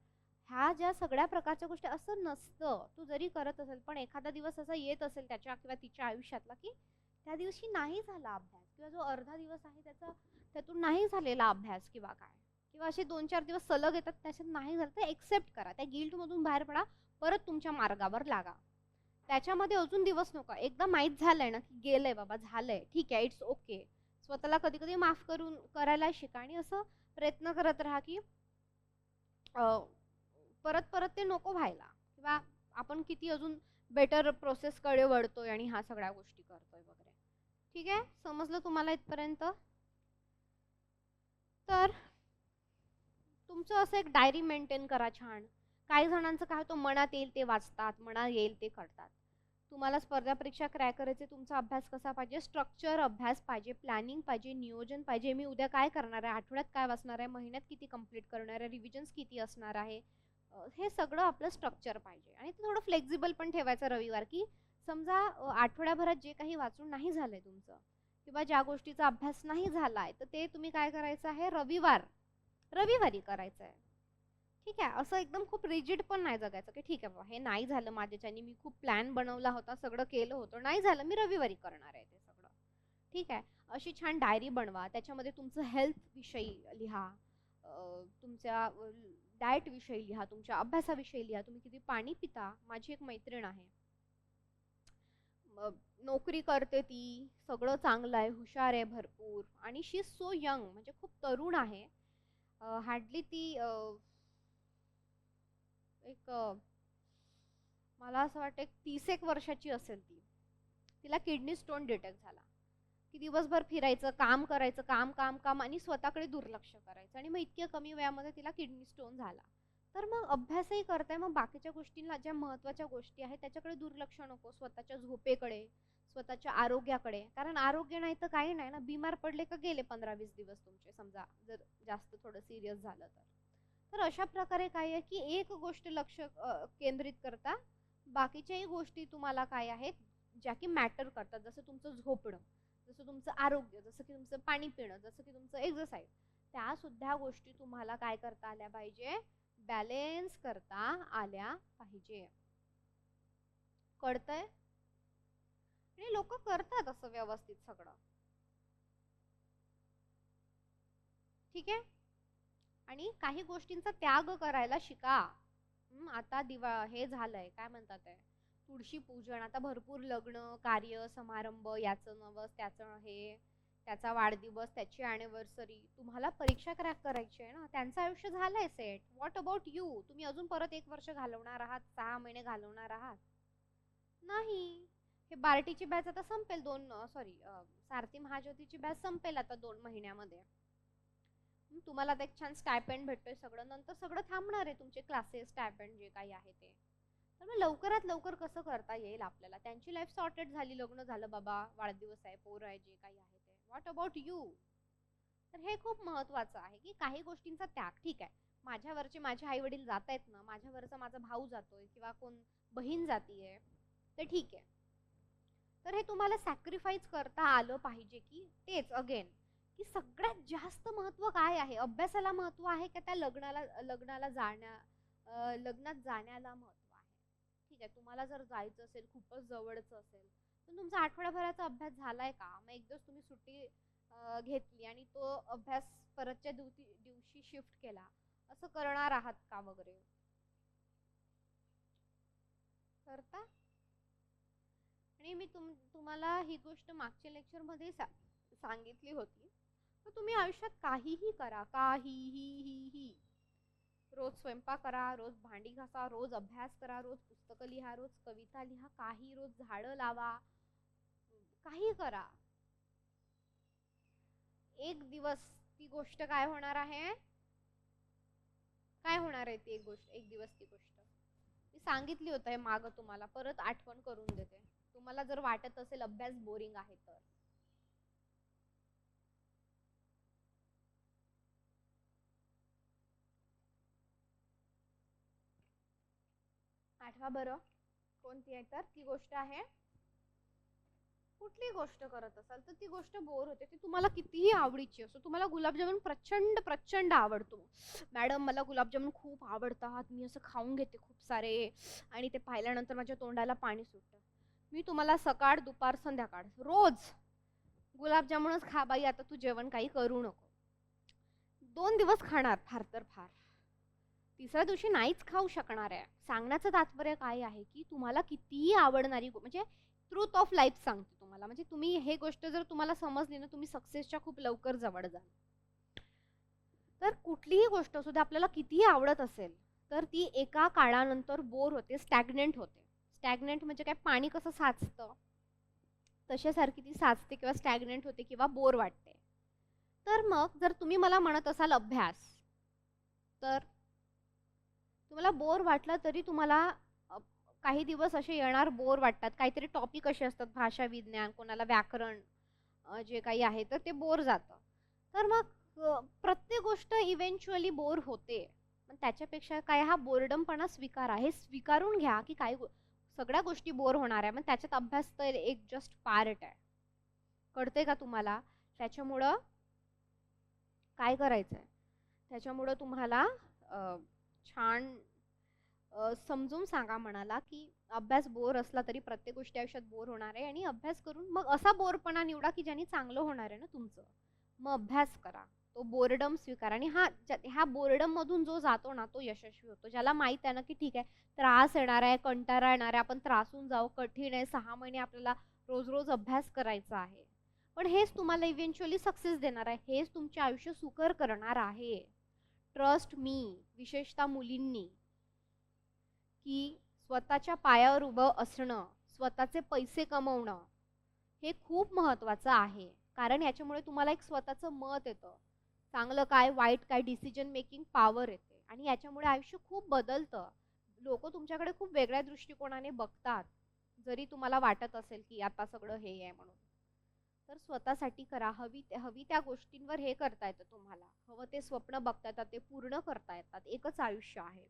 ह्या ज्या सगळ्या प्रकारच्या गोष्टी, असं नसतं. तू जरी करत असेल पण एखादा दिवस असा येत असेल त्याच्या किंवा तिच्या आयुष्यातला की त्या दिवशी नाही झाला अभ्यास, किंवा जो अर्धा दिवस आहे त्यातून नाही झालेला अभ्यास किंवा काय, किंवा असे 2-4 दिवस सलग येतात त्याच्यात नाही झालं, तर एक्सेप्ट करा, त्या गिल्टमधून बाहेर पडा, परत तुमच्या मार्गावर लागा. त्याच्यामध्ये अजून दिवस नका. एकदा माहीत झालंय ना की गेलंय बाबा, झालंय, ठीक आहे, इट्स ओके. स्वतःला कधी कधी माफ करायला शिका आणि असं प्रयत्न करत राहा की परत परत ते नको व्हायला, किंवा आपण किती अजून बेटर प्रोसेसकडे वळतोय आणि ह्या सगळ्या गोष्टी करतोय वगैरे. ठीक आहे, समजलं तुम्हाला इथपर्यंत? तर तुमचं असं एक डायरी मेंटेन करा छान. काही जणांचं काय होतं, मनात येईल ते वाचतात, मनात येईल ते करतात. तुम्हाला स्पर्धा परीक्षा क्रॅक करायचे, तुमचा अभ्यास कसा पाहिजे, स्ट्रक्चर अभ्यास पाहिजे, प्लॅनिंग पाहिजे, नियोजन पाहिजे. मी उद्या काय करणार आहे, आठवड्यात काय वाचणार आहे, महिन्यात किती कंप्लीट करणार आहे, रिव्हिजन्स किती असणार आहे, हे सगळं आपलं स्ट्रक्चर पाहिजे. आणि ते थोडं फ्लेक्झिबल पण ठेवायचं रविवार, की समजा आठवड्याभरात जे काही वाचून नाही झालंय तुमचं, किंवा ज्या गोष्टीचा अभ्यास नाही झालाय, तर ते तुम्ही काय करायचं आहे, रविवारी करायचं आहे. ठीक आहे, असं एकदम खूप रिजिड पण नाही जगायचं की ठीक आहे बाबा हे नाही झालं माझ्याच्यानी, मी खूप प्लॅन बनवला होता, सगळं केलं होतं, नाही झालं, मी रविवारी करणार आहे ते सगळं. ठीक आहे, अशी छान डायरी बनवा. त्याच्यामध्ये तुमचं हेल्थ विषयी लिहा, तुमच्या डाएट विषयी लिहा, तुमच्या अभ्यासाविषयी लिहा, तुम्ही किती पाणी पिता. माझी एक मैत्रीण आहे, नोकरी करते, ती सगळं चांगलं आहे, हुशार आहे भरपूर, आणि शी इज सो यंग, म्हणजे खूप तरुण आहे. हार्डली ती एक मला असं वाटतं 30 वर्षाची असेल ती. तिला किडनी स्टोन डिटेक्ट झाला. ती दिवसभर फिरायचं, काम करायचं, काम काम काम, आणि स्वतःकडे दुर्लक्ष करायचं, आणि मग इतक्या कमी वयामध्ये तिला किडनी स्टोन झाला. तर मग अभ्यासही करताय, मग बाकीच्या गोष्टींना, ज्या महत्त्वाच्या गोष्टी आहेत त्याच्याकडे दुर्लक्ष नको. स्वतःच्या झोपेकडे, स्वतःच्या आरोग्याकडे, कारण आरोग्य नाही तर काही नाही ना. बिमार पडले का गेले 15-20 दिवस तुमचे, समजा जर जास्त थोडं सिरियस झालं तर. तर अशा प्रकारे काय आहे की एक गोष्ट लक्ष केंद्रित करता, बाकीच्याही गोष्टी तुम्हाला काय आहेत ज्या की मॅटर करतात, जसं तुमचं झोपणं, जसं तुमचं आरोग्य, जसं की तुमचं पाणी पिणं, जसं की तुमचं एक्सरसाइज, त्या सुद्धा गोष्टी तुम्हाला काय करता आल्या पाहिजे, बॅलेन्स करता आल्या पाहिजे. कळतंय? आणि लोक करतात असं व्यवस्थित सगळं. ठीक आहे, आणि काही गोष्टींचा त्याग करायला शिका. आता हे झालंय, काय म्हणतात ते, तुळशी पूजन, आता भरपूर लग्न कार्य समारंभ, याचं नवस त्याचं हे, त्याचा वाढदिवस, त्याची अॅनिव्हर्सरी, तुम्हाला परीक्षा क्रॅक करायची आहे ना, त्यांचं आयुष्य झालंय सेट. What about you? तुम्ही अजून परत 1 वर्ष घालवणार आहात, 6 महिने घालवणार आहात? नाही. हे बार्टीची बॅच आता संपेल, सारथी महाज्योतीची बॅच संपेल आता 2 महिन्यामध्ये. तुम्हाला आता एक छान स्टायपेंड भेटतोय, सगळं नंतर सगळं थांबणार आहे, तुमचे क्लासेस, स्टायपेंड जे काही आहे ते. तर मग लवकरात लवकर कसं करता येईल आपल्याला, त्यांची लाईफ सॉर्टेड झाली, लग्न झालं बाबा, वाढदिवस आहे, पोर आहे, जे काही आहे ते. What about you? तर हे खूप महत्वाचं आहे की काही गोष्टींचा त्याग. ठीक आहे, माझ्यावरचे माझे आई वडील जात आहेत ना, माझ्यावरचा माझा भाऊ जातोय, किंवा कोण बहीण जातीये, तर ठीक आहे. तर हे तुम्हाला सॅक्रिफाईस करता आलं पाहिजे, की तेच अगेन की सगळ्यात जास्त महत्त्व काय आहे, अभ्यासाला महत्त्व आहे का त्या लग्नात जाण्याला महत्त्व आहे? ठीक आहे, तुम्हाला जर जायचं असेल, खूपच जवळचं असेल, तर तुमचा आठवड्याभराचा अभ्यास झालाय का? मग एक दिवस तुम्ही सुट्टी घेतली आणि तो अभ्यास परतच्या दिवशी शिफ्ट केला, असं करणार आहात का वगैरे? करता? आणि मी तुम्हाला ही गोष्ट मागच्या लेक्चर मध्ये सांगितली होती. तर तुम्ही आयुष्यात काहीही करा, काहीही, रोज स्वयंपाक करा, रोज भांडी घासा, रोज अभ्यास करा, रोज पुस्तकं लिहा, रोज कविता लिहा, काही, रोज झाडं लावा, काही करा, एक दिवस ती गोष्ट काय होणार आहे, काय होणार आहे ती एक दिवस ती गोष्ट मी सांगितली होती माग, तुम्हाला परत आठवण करून देते, तुम्हाला जर वाटत असेल अभ्यास बोरिंग आहे तर. आठवा बरं, कोणती आहे तर ती गोष्ट आहे. कुठली गोष्ट करत असाल तर ती गोष्ट बोर होते, ती तुम्हाला कितीही आवडीची असो. तुम्हाला गुलाबजामुन प्रचंड प्रचंड आवडतो, मॅडम मला गुलाबजामुन खूप आवडतात, मी असं खाऊन घेते खूप सारे, आणि ते पाहिल्यानंतर माझ्या तोंडाला पाणी सुटतं. मी तुम्हाला सकाळ दुपार संध्याकाळ रोज गुलाबजामुनच खा बाई, आता तू जेवण काही करू नको, 2 दिवस खाणार फार तर फार, तिसऱ्या दिवशी नाहीच खाऊ शकणार आहे. सांगण्याचं तात्पर्य काय आहे की तुम्हाला कितीही आवडणारी म्हणजे ट्रूथ ऑफ लाईफ सांगते तुम्हाला. म्हणजे तुम्ही हे गोष्ट जर तुम्हाला समजली ना, तुम्ही सक्सेसच्या खूप लवकर जवळ जाल. तर कुठलीही गोष्ट सुद्धा आपल्याला कितीही आवडत असेल तर ती एका काळानंतर बोर होते, स्टॅग्नेंट होते. स्टॅग्नेंट म्हणजे काय, पाणी कसं साचतं तशासारखी ती साचते किंवा स्टॅग्नेंट होते किंवा बोर वाटते. तर मग जर तुम्ही मला म्हणत असाल अभ्यास, तर तुम्हाला बोर वाटलं तरी तुम्हाला काही दिवस असे येणार बोर वाटतात. काहीतरी टॉपिक असे असतात, भाषा विज्ञान, कोणाला व्याकरण जे काही आहे तर ते बोर जातं. तर मग प्रत्येक गोष्ट इव्हेंच्युअली बोर होते. पण त्याच्यापेक्षा काय, हा बोर्डमपणा स्वीकारा. हे स्वीकारून घ्या की काही सगळ्या गोष्टी बोर होणार आहे. मग त्याच्यात अभ्यास तर एक जस्ट पार्ट आहे. कळतंय का तुम्हाला? त्याच्यामुळं काय करायचंय, त्याच्यामुळं तुम्हाला छान समजून सांगा म्हणाला की अभ्यास बोर असला तरी प्रत्येक गोष्टी आयुष्यात बोर होणार आहे आणि अभ्यास करून मग असा बोरपणा निवडा की ज्याने चांगलं होणार आहे ना तुमचं. मग अभ्यास करा, तो बोर्डम स्वीकारा. आणि ह्या बोर्डम मधून जो जातो ना तो यशस्वी होतो. ज्याला माहित आहे ना की ठीक आहे, त्रास येणार आहे, कंटाळा येणार आहे, आपण त्रासून जाऊ, कठीण आहे, 6 महिने आपल्याला रोज रोज अभ्यास करायचा आहे, पण हेच तुम्हाला इव्हेंच्युअली सक्सेस देणार आहे, हेच तुमचे आयुष्य सुकर करणार आहे. ट्रस्ट मी, विशेषतः मुलींनी, की स्वतःच्या पायावर उभं असणं, स्वतःचे पैसे कमवणं हे खूप महत्त्वाचं आहे. कारण याच्यामुळे तुम्हाला एक स्वतःचं मत येतं, चांगलं काय वाईट काय डिसिजन मेकिंग पॉवर येते आणि याच्यामुळे आयुष्य खूप बदलतं. लोक तुमच्याकडे खूप वेगळ्या दृष्टिकोनाने बघतात, जरी तुम्हाला वाटत असेल की आता सगळं हे आहे म्हणून. तर स्वतःसाठी करा. हवी त्या गोष्टींवर हे करता येतं तुम्हाला. हवं ते स्वप्न बघता येतात, ते पूर्ण करता येतात. एकच आयुष्य आहे.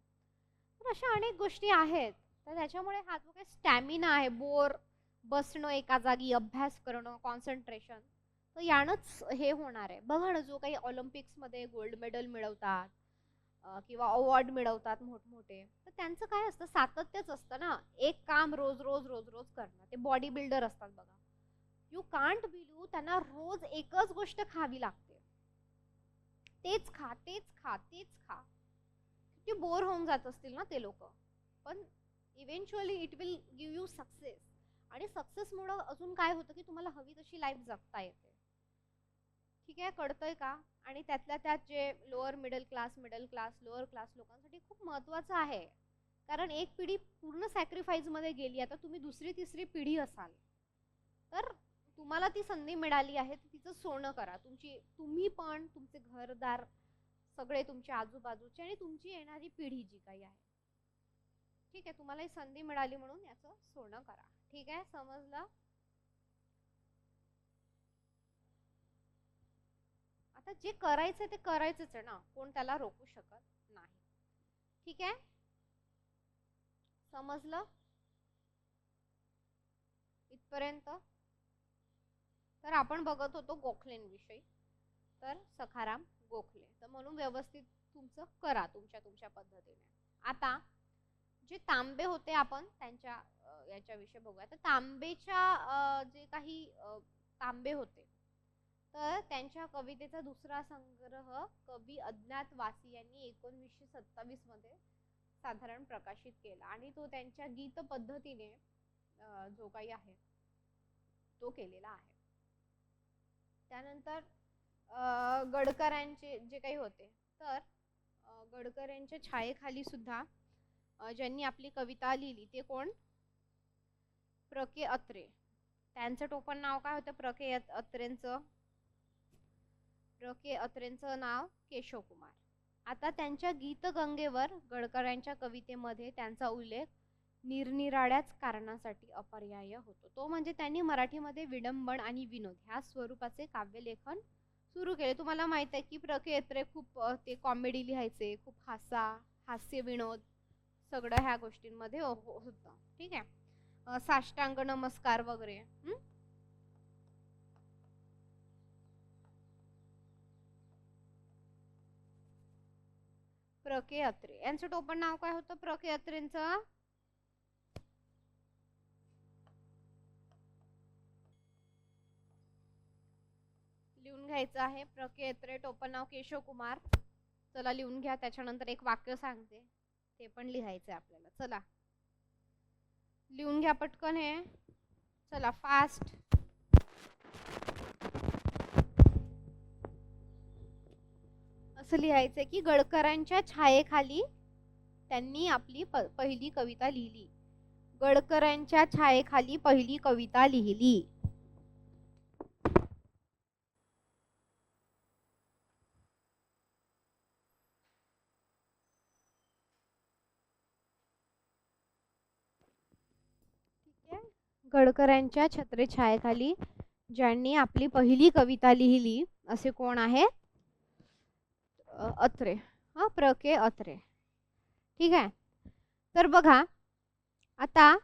तर अशा अनेक गोष्टी आहेत. तर त्याच्यामुळे हा जो काही स्टॅमिना आहे, बोर बसणं एका जागी, अभ्यास करणं, कॉन्सन्ट्रेशन, तर यानंच हे होणार आहे. बघा ना, जो काही ऑलिम्पिक्समध्ये गोल्ड मेडल मिळवतात किंवा अवॉर्ड मिळवतात मोठमोठे, तर त्यांचं काय असतं, सातत्यच असतं ना. एक काम रोज रोज रोज रोज करणं. ते बॉडी बिल्डर असतात बघा. यू कांट बिलीव्ह, त्यांना रोज एकच गोष्ट खावी लागते. तेच खा, तेच खा, तेच खा. किती बोर होऊन जात असतील ना ते लोक. पण eventually it will give you success. आणि सक्सेसमुळे अजून काय होतं की तुम्हाला हवी तशी लाईफ जगता येते. ठीक आहे, कळतंय का? आणि त्यातल्या त्यात जे lower middle class, lower class लोकांसाठी खूप महत्त्वाचं आहे. कारण एक पिढी पूर्ण सॅक्रिफाईस मध्ये गेली, आता तुम्ही दुसरी तिसरी पिढी असाल, तर तुम्हाला ती संधी मिळाली आहे, तिचं सोनं करा. तुम्ही पण, तुमचे घरदार सगळे, तुमच्या आजूबाजूचे आणि तुमची येणारी पिढी जी काही आहे. ठीक आहे, तुम्हाला ही संधी मिळाली म्हणून याचं सोनं करा. ठीक आहे, समजलं? आता जे करायचं ते करायचंच आहे ना, कोण त्याला रोखू शकत नाही. ठीक आहे, समजलं इथपर्यंत? तर आपण बघत होतो गोखलेंविषयी. तर सखाराम गोखले, तर म्हणून व्यवस्थित तुमचं करा तुमच्या तुमच्या पद्धतीने. आता जे तांबे होते आपण त्यांच्या याच्याविषयी बघूया. तर तांबेच्या जे काही तांबे होते, तर त्यांच्या कवितेचा दुसरा संग्रह कवी अज्ञातवासी यांनी 1927 मध्ये साधारण प्रकाशित केला आणि तो त्यांच्या गीत पद्धतीने जो काही आहे तो केलेला आहे. त्यानंतर गडकरांचे जे काही होते, तर गडकरांच्या छायेखाली सुद्धा ज्यांनी आपली कविता लिहिली ते कोण? प्र के अत्रे. त्यांचं टोपण नाव काय होतं प्र के अत्रेंचं? प्र के अत्रेंचं नाव केशव कुमार. आता त्यांच्या गीतगंगेवर गडकरांच्या कवितेमध्ये त्यांचा उल्लेख निरनिराळ्याच कारणासाठी अपर्याय होतो. तो म्हणजे त्यांनी मराठीमध्ये विडंबन आणि विनोद ह्या स्वरूपाचे काव्यलेखन सुरू केले. तुम्हाला माहित आहे की प्र के अत्रे खूप ते कॉमेडी लिहायचे, खूप हास्य विनोद सगळं ह्या गोष्टींमध्ये होतं. ठीक आहे, साष्टांग नमस्कार वगैरे. प्र के अत्रे यांचं टोपण नाव काय होतं? प्र के अत्रेंचं लिहून घ्यायचं आहे. प्र के अत्रे, टोपण नाव केशव कुमार. चला लिहून घ्या. त्याच्यानंतर एक वाक्य सांगते, ते पण लिहायचंय आपल्याला. चला लिहून घ्या पटकन हे. चला फास्ट. असं लिहायचंय की गडकरांच्या छायेखाली त्यांनी आपली पहिली कविता लिहिली. गडकरांच्या छायेखाली पहिली कविता लिहिली. गडकरांच्या छत्रछायेखाली ज्यांनी आपली पहिली कविता लिहिली असे कोण आहे? अत्रे. प्र के अत्रे. ठीक आहे. तर बघा आता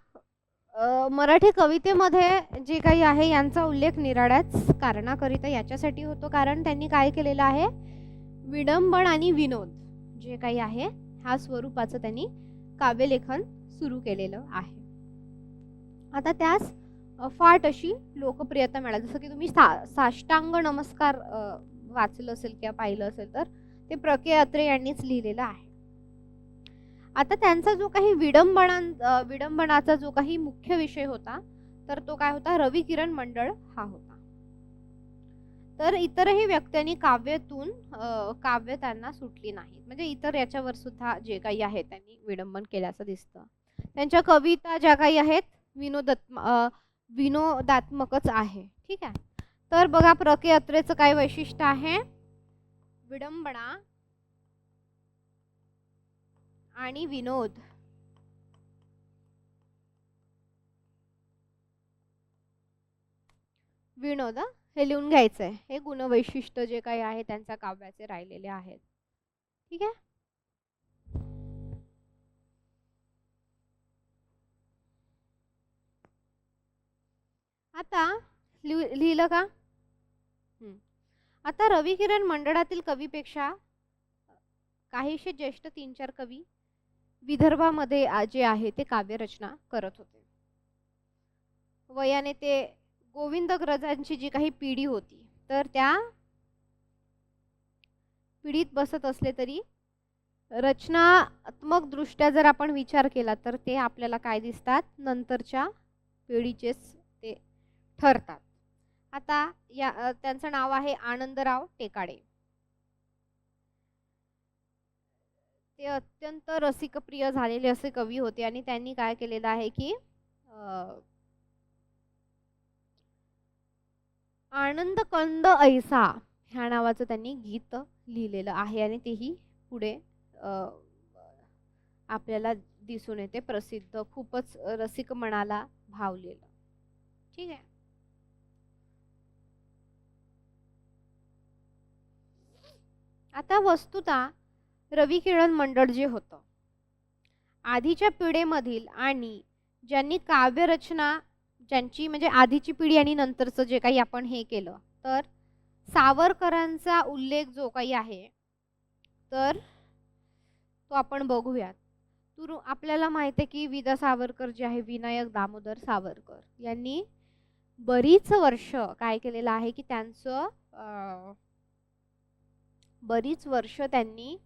मराठी कवितेमध्ये जे काही आहे यांचा उल्लेख निराळ्याच कारणाकरिता याच्यासाठी होतो कारण त्यांनी काय केलेलं आहे, विडंबन आणि विनोद जे काही आहे ह्या स्वरूपाचं त्यांनी काव्यलेखन सुरू केलेलं आहे. आता त्यास फाट अशी लोकप्रियता मिळाली. जसं की तुम्ही साष्टांग नमस्कार वाचलं असेल किंवा पाहिलं असेल तर ते प्र के अत्रे यांनीच लिहिलेलं आहे. आता त्यांचा जो काही विडंबनाचा जो काही मुख्य विषय होता तर तो काय होता, रवी किरण मंडळ हा होता. तर इतरही व्यक्तींनी काव्यातून काव्य त्यांना सुटली नाही. म्हणजे इतर याच्यावर सुद्धा जे काही आहे त्यांनी विडंबन केल्याचं दिसतं. त्यांच्या कविता ज्या काही आहेत विनोदात्मकच आहे. ठीक आहे. तर बघा प्र के अत्रेचं काय वैशिष्ट्य आहे, विडंबना आणि विनोद. विनोद हे लिहून घ्यायचंय. हे गुणवैशिष्ट्य जे काही आहे त्यांच्या काव्याचे राहिलेले आहेत. ठीक आहे. आता लिहिलं का? आता रवी किरण मंडळातील कवीपेक्षा काहीशे ज्येष्ठ 3-4 कवी विदर्भामध्ये जे आहे ते काव्यरचना करत होते. वयाने ते गोविंदग्रजांची जी काही पिढी होती तर त्या पिढीत बसत असले तरी रचनात्मक दृष्ट्या जर आपण विचार केला तर ते आपल्याला काय दिसतात, नंतरच्या पिढीचेच ते ठरतात. आता त्यांचं नाव आहे आनंदराव टेकाडे. ते अत्यंत रसिकप्रिय झालेले असे कवी होते आणि त्यांनी काय केलेलं आहे की आनंद कंद ऐसा ह्या नावाचं त्यांनी गीत लिहिलेलं आहे आणि तेही पुढे आपल्याला दिसून येते प्रसिद्ध, खूपच रसिक मनाला भावलेलं. ठीक आहे. आता वस्तुतः रवी किरण मंडळ जे होतं आधीच्या पिढीमधील आणि ज्यांनी काव्यरचना ज्यांची म्हणजे आधीची पिढी आणि नंतरचं जे काही आपण हे केलं तर सावरकरांचा उल्लेख जो काही आहे तर तो आपण बघूयात. आपल्याला माहिती आहे की विदा सावरकर जे आहे, विनायक दामोदर सावरकर यांनी बरीच वर्ष काय केलेलं आहे की त्यांचं बरीच वर्ष त्यांनी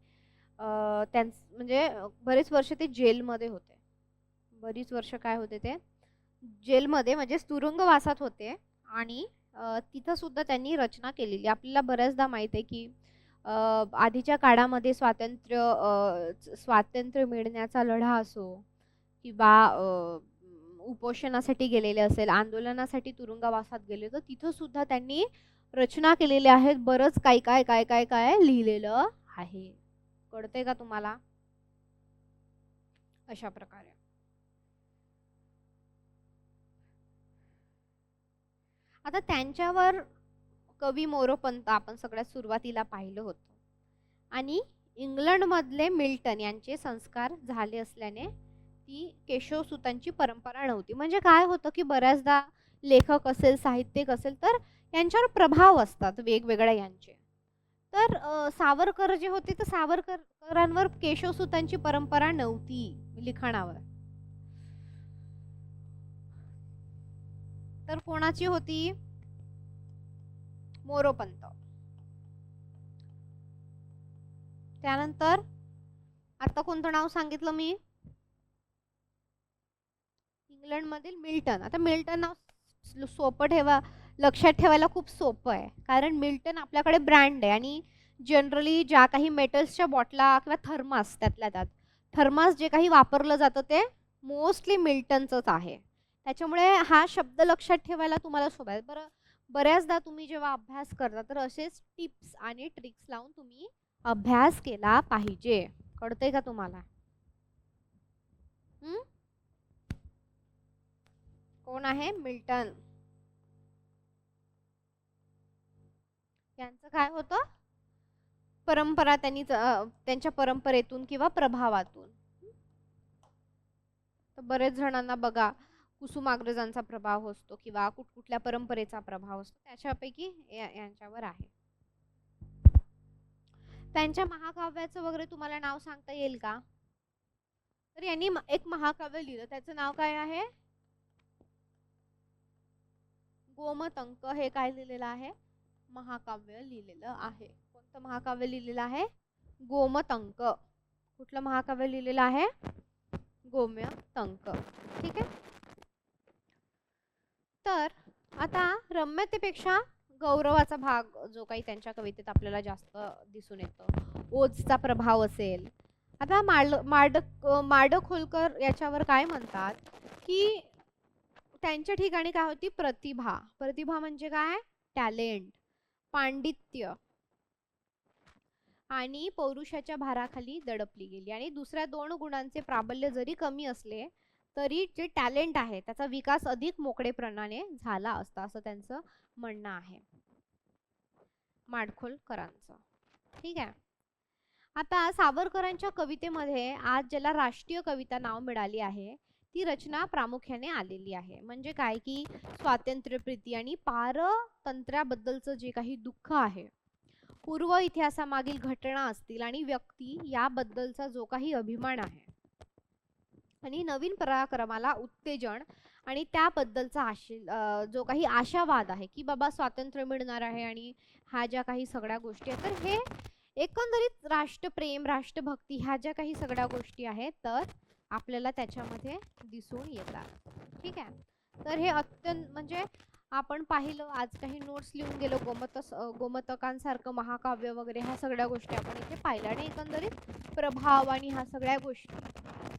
म्हणजे बरेच वर्ष ते जेलमध्ये होते. बरीच वर्ष काय होते ते जेलमध्ये म्हणजे तुरुंगवासात होते आणि तिथं सुद्धा त्यांनी रचना केलेली. आपल्याला बऱ्याचदा माहिती आहे की आधीच्या काळामध्ये स्वातंत्र्य मिळण्याचा लढा असो किंवा उपोषणासाठी गेलेले असेल, आंदोलनासाठी तुरुंगवासात गेले तर तिथं सुद्धा त्यांनी रचना केलेल्या आहेत. बरंच काय काय काय काय काय लिहिलेलं आहे. कळतंय का तुम्हाला? अशा प्रकारे आता त्यांच्यावर कवी मोरोपंत आपण सगळ्यात सुरुवातीला पाहिलं होतं आणि इंग्लंडमधले मिल्टन यांचे संस्कार झाले असल्याने ती केशवसुतांची परंपरा नव्हती. म्हणजे काय होतं की बऱ्याचदा लेखक असेल, साहित्यिक असेल तर यांच्यावर प्रभाव असतात वेगवेगळ्या यांचे. तर सावरकर जे होते तर सावरकरांवर केशवसुतांची परंपरा नव्हती लिखाणावर. तर कोणाची होती? मोरोपंत. त्यानंतर आता कोणतं नाव सांगितलं मी? इंग्लंडमधील मिल्टन. आता मिल्टन नाव सोपं ठेवा, लक्षात ठेवायला खूप सोपं आहे, कारण मिल्टन आपल्याकडे ब्रँड आहे आणि जनरली ज्या काही मेटल्सच्या बॉटला किंवा थर्मास, त्यातल्या त्यात थर्मास जे काही वापरलं जातं ते मोस्टली मिल्टनचंच आहे. त्याच्यामुळे हा शब्द लक्षात ठेवायला तुम्हाला सोपं आहे. बऱ्याचदा तुम्ही जेव्हा अभ्यास करता तर असेच टिप्स आणि ट्रिक्स लावून तुम्ही अभ्यास केला पाहिजे. कळतंय का तुम्हाला? कोण आहे? मिल्टन. यांचं काय होतं? परंपरा त्यांनी त्यांच्या परंपरेतून किंवा प्रभावातून. तर बरेच जणांना बघा कुसुमाग्रजांचा प्रभाव असतो किंवा कुठकुठल्या परंपरेचा प्रभाव असतो, त्याच्यापैकी यांच्यावर आहे. त्यांच्या महाकाव्याचं वगैरे तुम्हाला नाव सांगता येईल का? तर यांनी एक महाकाव्य लिहिलं, त्याचं नाव काय आहे? गोमतंक. हे काय लिहिलेलं आहे? महाकाव्य लिहिलेलं आहे. कोणतं महाकाव्य लिहिलेलं आहे? गोमतंक. कुठलं महाकाव्य लिहिलेलं आहे? गोमतंक. ठीक आहे. तर आता रम्यतेपेक्षा गौरवाचा भाग जो काही त्यांच्या कवितेत आपल्याला जास्त दिसून येतो, ओजचा प्रभाव असेल. आता माडखोलकर याच्यावर काय म्हणतात की त्यांच्या ठिकाणी काय होती? प्रतिभा. प्रतिभा म्हणजे काय? टॅलेंट, पांडित्य आणि पौरुषाच्या भाराखाली दडपली गेली, आणि दुसऱ्या दोन गुणांचे प्राबल्य जरी कमी असले तरी जे टॅलेंट आहे त्याचा विकास अधिक मोकळेपणाने झाला असता, असं त्यांचं म्हणणं आहे माडखोलकरांचं. ठीक आहे. आता सावरकरांच्या कवितेमध्ये आज ज्याला राष्ट्रीय कविता नाव मिळाली आहे ती रचना प्रामुख्याने आलेली आहे. म्हणजे काय की स्वातंत्र्यप्रीती आणि पारतंत्र्याबद्दलचं जे काही दुःख आहे, पूर्व इतिहासामागील घटना असतील आणि व्यक्ती याबद्दलचा जो काही अभिमान आहे आणि नवीन पराक्रमाला उत्तेजन आणि त्याबद्दलचा जो काही आशावाद आहे की बाबा स्वातंत्र्य मिळणार आहे आणि ह्या ज्या काही सगळ्या गोष्टी आहेत, तर हे एकंदरीत राष्ट्रप्रेम, राष्ट्रभक्ती ह्या ज्या काही सगळ्या गोष्टी आहेत तर आपल्याला त्याच्यामध्ये दिसून येतात. ठीक आहे. तर हे अत्यंत म्हणजे आपण पाहिलं, आज काही नोट्स लिहून गेलो, गोमतकांसारखं महाकाव्य वगैरे ह्या सगळ्या गोष्टी आपण इथे पाहिल्या आणि एकंदरीत प्रभाव आणि ह्या सगळ्या गोष्टी.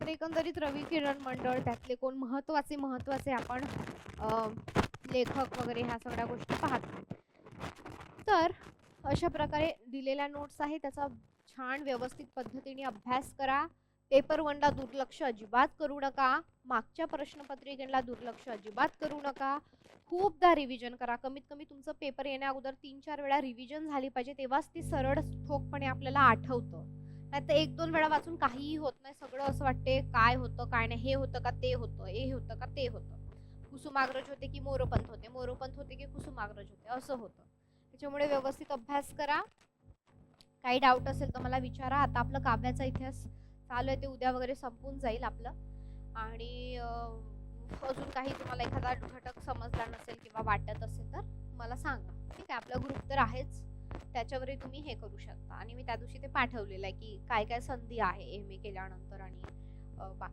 तर एकंदरीत रवी किरण मंडळ त्यातले कोण महत्वाचे आपण लेखक वगैरे ह्या सगळ्या गोष्टी पाहतो. तर अशा प्रकारे दिलेल्या नोट्स आहे, त्याचा छान व्यवस्थित पद्धतीने अभ्यास करा. पेपर 1ला दुर्लक्ष अजिबात करू नका. मागच्या प्रश्नपत्रिकेला दुर्लक्ष अजिबात करू नका. खूपदा रिव्हिजन करा. कमीत कमी तुमचं पेपर येण्या अगोदर 3-4 वेळा रिव्हिजन झाली पाहिजे, तेव्हाच ती सरळ ठोकपणे आपल्याला आठवतं. नाही तर 1-2 वेळा वाचून काहीही होत नाही. सगळं असं वाटते काय होतं काय नाही, हे होतं का ते होतं, हे होतं का ते होतं, कुसुमाग्रज होते की मोरोपंत होते, मोरोपंत होते की कुसुमाग्रज होते, असं होतं. त्याच्यामुळे व्यवस्थित अभ्यास करा. काही डाऊट असेल तर मला विचारा. आता आपलं काव्याचा इतिहास चालू आहे, ते उद्या वगैरे संपून जाईल आपलं. आणि अजून काही तुम्हाला एखादा घटक समजला नसेल किंवा वाटत असेल तर मला सांगा. ठीक आहे. आपला ग्रुप तर आहेच, त्याच्यावरही तुम्ही हे करू शकता. आणि मी त्या दिवशी ते पाठवलेलं आहे की काय काय संधी आहे MA केल्यानंतर आणि बाकी